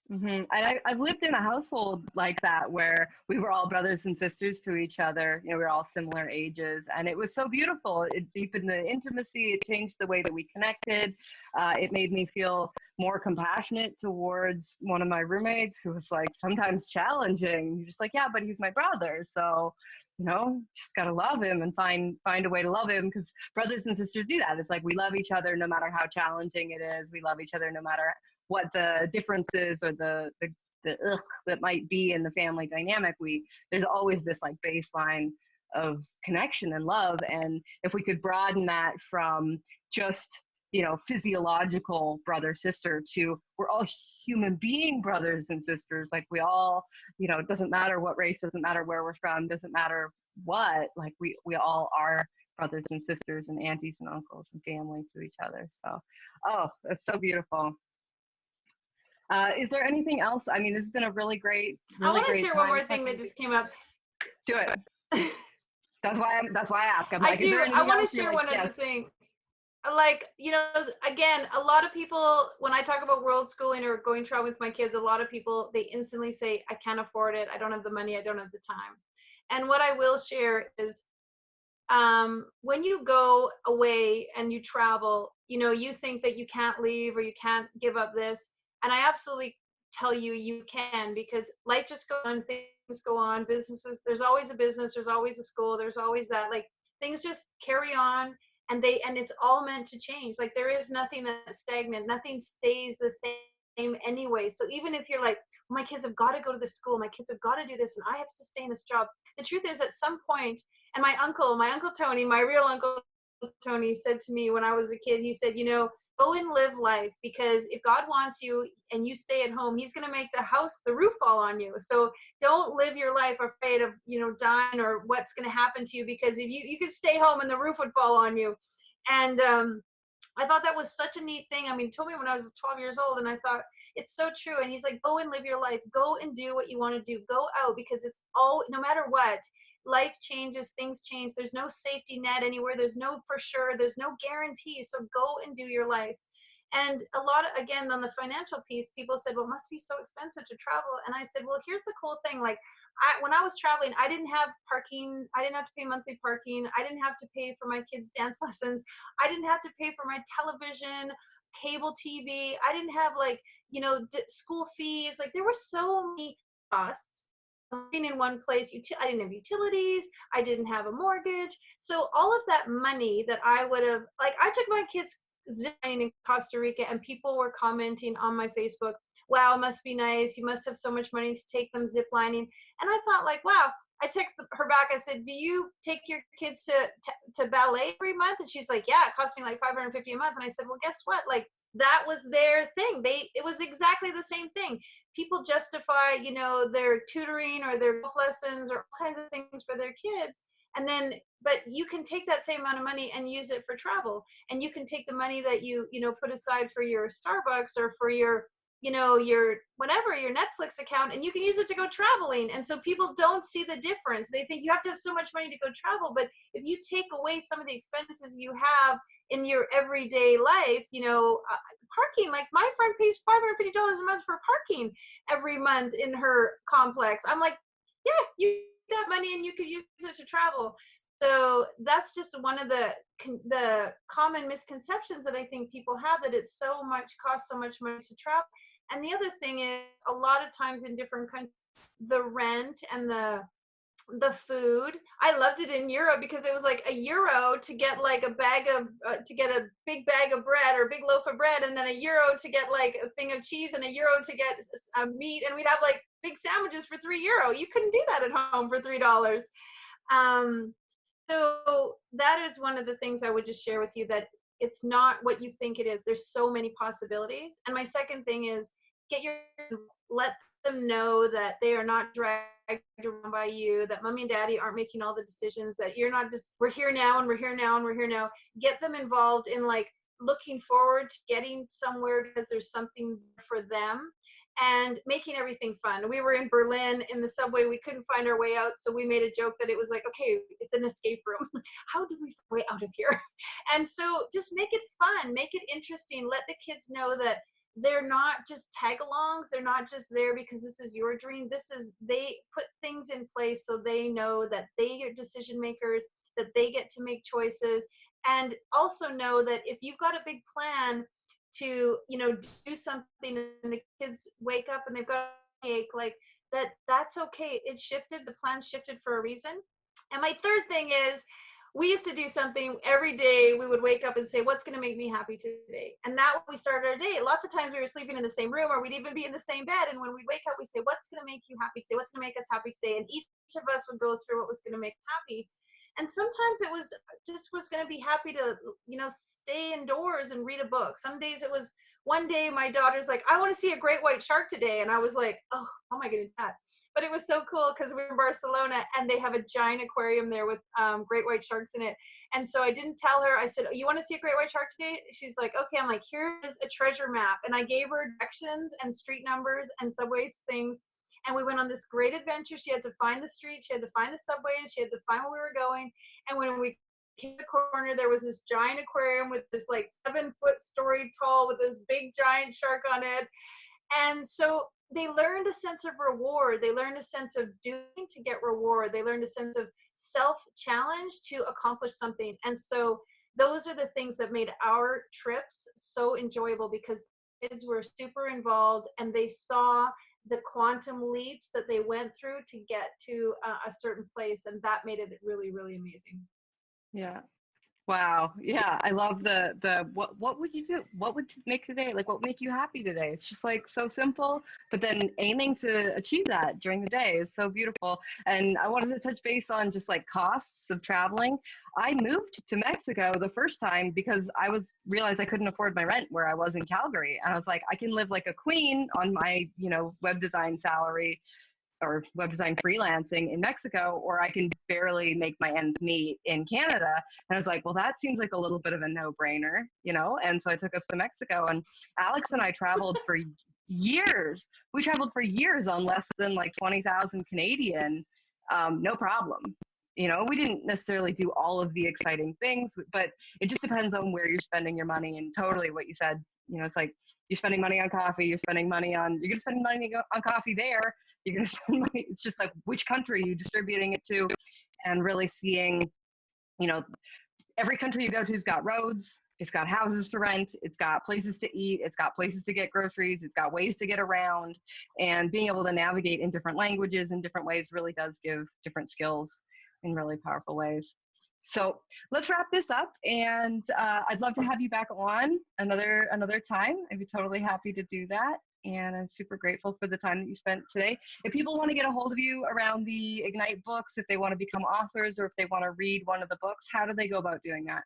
And I've lived in a household like that, where we were all brothers and sisters to each other. We were all similar ages, and it was so beautiful. It deepened the intimacy. It changed the way that we connected. It made me feel more compassionate towards one of my roommates, who was like sometimes challenging. You're just like, yeah, but he's my brother, so just gotta love him and find a way to love him, because brothers and sisters do that. It's like we love each other no matter how challenging it is. We love each other no matter what the differences or the ugh that might be in the family dynamic. There's always this like baseline of connection and love. And if we could broaden that from just physiological brother sister to, we're all human being brothers and sisters, like we all, it doesn't matter what race, doesn't matter where we're from, doesn't matter what, like we all are brothers and sisters and aunties and uncles and family to each other. So, oh, that's so beautiful. Is there anything else? I mean, this has been a really great I want to time. share one more thing that just came up. Do it. That's why I ask. I'm I like, is there do. anything I want else? to share You're like, one other yes. thing. Like, again, a lot of people, when I talk about world schooling or going traveling with my kids, a lot of people, they instantly say, I can't afford it. I don't have the money. I don't have the time. And what I will share is, when you go away and you travel, you think that you can't leave or you can't give up this. And I absolutely tell you, you can, because life just goes on, things go on, businesses, there's always a business, there's always a school, there's always that, like, things just carry on, and it's all meant to change. Like, there is nothing that's stagnant, nothing stays the same anyway. So even if you're like, my kids have got to go to this school, my kids have got to do this, and I have to stay in this job, the truth is, at some point, and my uncle Tony, my real uncle Tony, said to me when I was a kid, he said, go and live life, because if God wants you and you stay at home, he's going to make the roof fall on you. So don't live your life afraid of, dying or what's going to happen to you, because if you could stay home and the roof would fall on you. And I thought that was such a neat thing. I mean, he told me when I was 12 years old, and I thought, it's so true. And he's like, go and live your life, go and do what you want to do, go out, because it's all, no matter what, life changes, things change. There's no safety net anywhere. There's no for sure. There's no guarantee. So go and do your life. And a lot of, again, on the financial piece, people said, well, it must be so expensive to travel. And I said, well, here's the cool thing. Like, when I was traveling, I didn't have parking. I didn't have to pay monthly parking. I didn't have to pay for my kids' dance lessons. I didn't have to pay for my television, cable TV. I didn't have school fees. Like, there were so many costs being in one place. I didn't have utilities. I didn't have a mortgage. So all of that money that I would have, like, I took my kids ziplining in Costa Rica, and people were commenting on my Facebook, wow, it must be nice. You must have so much money to take them ziplining. And I thought, like, wow, I texted her back. I said, "Do you take your kids to ballet every month?" And she's like, "Yeah, it costs me like $550 a month." And I said, "Well, guess what? Like that was their thing. It was exactly the same thing. People justify, their tutoring or their golf lessons or all kinds of things for their kids, and then, but you can take that same amount of money and use it for travel, and you can take the money that you put aside for your Starbucks or for your your whatever, your Netflix account, and you can use it to go traveling. And so people don't see the difference. They think you have to have so much money to go travel, but if you take away some of the expenses you have in your everyday life, parking, like my friend pays $550 a month for parking every month in her complex. I'm like, yeah, you get that money and you could use it to travel. So that's just one of the common misconceptions that I think people have, that it's costs so much money to travel. And the other thing is, a lot of times in different countries, the rent and the food. I loved it in Europe because it was like €1 to get like a to get a big bag of bread or a big loaf of bread, and then €1 to get like a thing of cheese, and €1 to get meat, and we'd have like big sandwiches for €3. You couldn't do that at home for $3. So that is one of the things I would just share with you, that it's not what you think it is. There's so many possibilities. And my second thing is let them know that they are not dragged around by you, that mommy and daddy aren't making all the decisions, that you're not just, we're here now and we're here now and we're here now. Get them involved in like looking forward to getting somewhere because there's something for them, and making everything fun. We were in Berlin in the subway. We couldn't find our way out. So we made a joke that it was like, okay, it's an escape room. How do we find a way out of here? And so just make it fun, make it interesting. Let the kids know that they're not just tag-alongs. They're not just there because this is your dream. They put things in place so they know that they are decision makers, that they get to make choices. And also know that if you've got a big plan to do something, and the kids wake up and they've got a ache, like that's okay. It shifted, the plan shifted for a reason. And my third thing is, we used to do something every day. We would wake up and say, what's going to make me happy today? And that we started our day. Lots of times we were sleeping in the same room, or we'd even be in the same bed, and when we'd wake up, we say, what's going to make you happy today? What's going to make us happy today? And each of us would go through what was going to make us happy. And sometimes it was going to be happy to, stay indoors and read a book. Some days it was, one day my daughter's like, I want to see a great white shark today. And I was like, oh, how am I going to do that? But it was so cool because we were in Barcelona and they have a giant aquarium there with great white sharks in it. And so I didn't tell her. I said, oh, you want to see a great white shark today? She's like, okay. I'm like, here is a treasure map. And I gave her directions and street numbers and subways things. And we went on this great adventure. She had to find the street. She had to find the subways. She had to find where we were going. And when we came to the corner, there was this giant aquarium with this like 7-foot story tall with this big giant shark on it. And so they learned a sense of reward. They learned a sense of doing to get reward. They learned a sense of self-challenge to accomplish something. And so those are the things that made our trips so enjoyable, because kids were super involved and they saw the quantum leaps that they went through to get to a certain place. And that made it really, really amazing. Yeah. Wow. Yeah. I love what would you do? What would make today? Like, what would make you happy today? It's just like so simple, but then aiming to achieve that during the day is so beautiful. And I wanted to touch base on just like costs of traveling. I moved to Mexico the first time because realized I couldn't afford my rent where I was in Calgary. And I was like, I can live like a queen on my, web design salary or web design freelancing in Mexico, or I can barely make my ends meet in Canada. And I was like, well, that seems like a little bit of a no-brainer, And so I took us to Mexico, and Alex and I traveled for years. We traveled for years on less than like 20,000 Canadian, no problem. We didn't necessarily do all of the exciting things, but it just depends on where you're spending your money. And totally what you said, it's like you're spending money on coffee, you're going to spend money on coffee there. You're going to spend money. It's just like which country you're distributing it to, and really seeing, every country you go to has got roads, it's got houses to rent, it's got places to eat, it's got places to get groceries, it's got ways to get around, and being able to navigate in different languages in different ways really does give different skills in really powerful ways. So let's wrap this up, and I'd love to have you back on another time. I'd be totally happy to do that. and I'm super grateful for the time that you spent today. If people want to get a hold of you around the Ignite books, if they want to become authors or if they want to read one of the books, how do they go about doing that?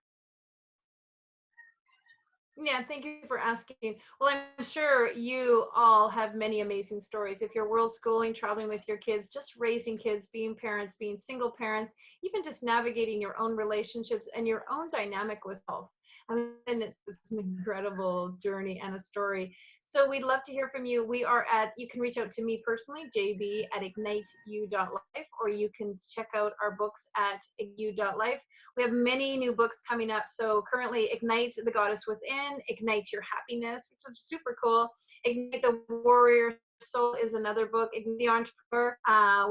Yeah, thank you for asking. Well, I'm sure you all have many amazing stories. If you're world schooling, traveling with your kids, just raising kids, being parents, being single parents, even just navigating your own relationships and your own dynamic with health. I mean, it's this incredible journey and a story. So we'd love to hear from you. You can reach out to me personally, jb@igniteu.life, or you can check out our books at igniteu.life. We have many new books coming up. So currently, Ignite the Goddess Within, Ignite Your Happiness, which is super cool. Ignite the Warrior Soul is another book. Ignite the Entrepreneur.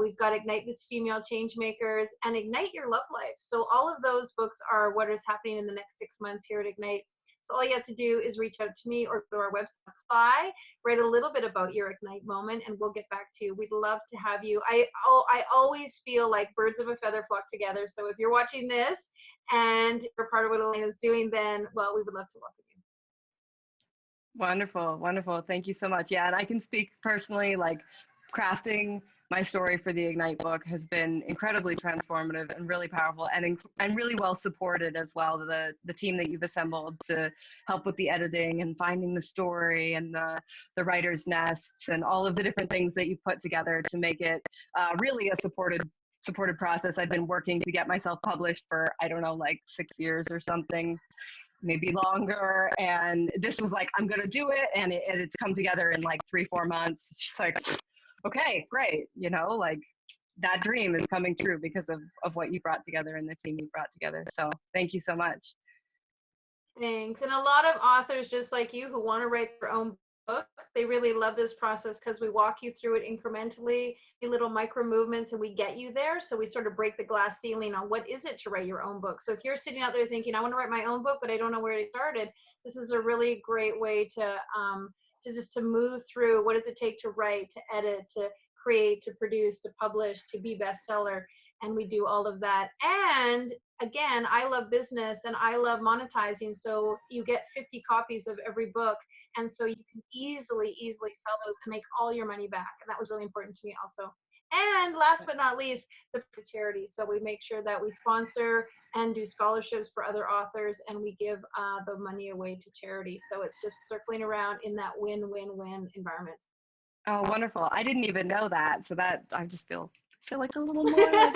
We've got Ignite This Female Change Makers and Ignite Your Love Life. So all of those books are what is happening in the next 6 months here at Ignite. So all you have to do is reach out to me or go to our website, apply, write a little bit about your Ignite moment, and we'll get back to you. We'd love to have you. I always feel like birds of a feather flock together. So if you're watching this and you're part of what Elena is doing, then, well, we would love to welcome you. Wonderful, wonderful. Thank you so much. Yeah, and I can speak personally, like crafting my story for the Ignite book has been incredibly transformative and really powerful and really well supported as well. The team that you've assembled to help with the editing and finding the story and the writer's nests and all of the different things that you've put together to make it really a supported process. I've been working to get myself published for, I don't know, like 6 years or something, maybe longer. And this was like, I'm going to do it. And it's come together in like 3-4 months. It's just like, okay, great. You know, like that dream is coming true because of what you brought together and the team you brought together. So thank you so much. Thanks. And a lot of authors just like you who want to write their own book, they really love this process because we walk you through it incrementally, little micro movements, and we get you there. So we sort of break the glass ceiling on what is it to write your own book. So if you're sitting out there thinking, I want to write my own book, but I don't know where to start it, this is a really great way to move through what does it take to write, to edit, to create, to produce, to publish, to be bestseller. And we do all of that. And again, I love business and I love monetizing. So you get 50 copies of every book. And so you can easily sell those and make all your money back. And that was really important to me also. And last but not least, the charity. So we make sure that we sponsor and do scholarships for other authors, and we give the money away to charity. So it's just circling around in that win-win-win environment. Oh, wonderful. I didn't even know that. So that I just feel like a little more like,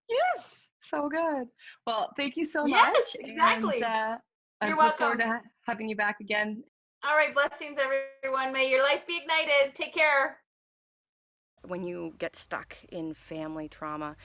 yes, so good. Well, thank you so much. Yes, exactly. And, You're I look welcome. forward to having you back again. All right, blessings, everyone. May your life be ignited. Take care. When you get stuck in family trauma.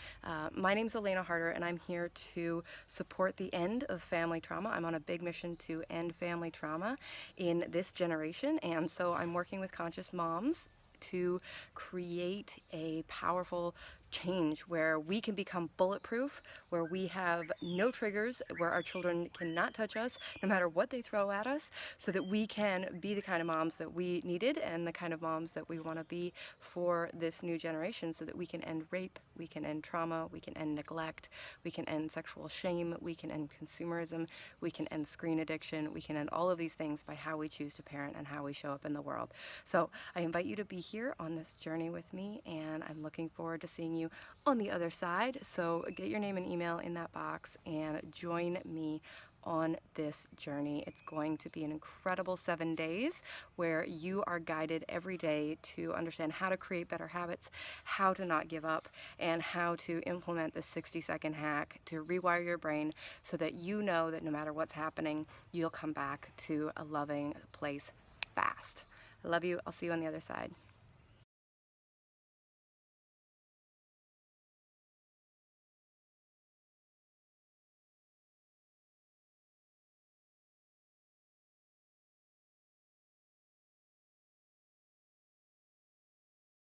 My name's Elena Harder, and I'm here to support the end of family trauma. I'm on a big mission to end family trauma in this generation, and so I'm working with conscious moms to create a powerful change where we can become bulletproof, where we have no triggers, where our children cannot touch us no matter what they throw at us, so that we can be the kind of moms that we needed and the kind of moms that we want to be for this new generation, so that we can end rape, we can end trauma, we can end neglect, we can end sexual shame, we can end consumerism, we can end screen addiction, we can end all of these things by how we choose to parent and how we show up in the world. So I invite you to be here on this journey with me, and I'm looking forward to seeing you on the other side. So get your name and email in that box and join me on this journey. It's going to be an incredible 7 days where you are guided every day to understand how to create better habits, how to not give up, and how to implement the 60-second hack to rewire your brain so that you know that no matter what's happening, you'll come back to a loving place fast. I love you. I'll see you on the other side.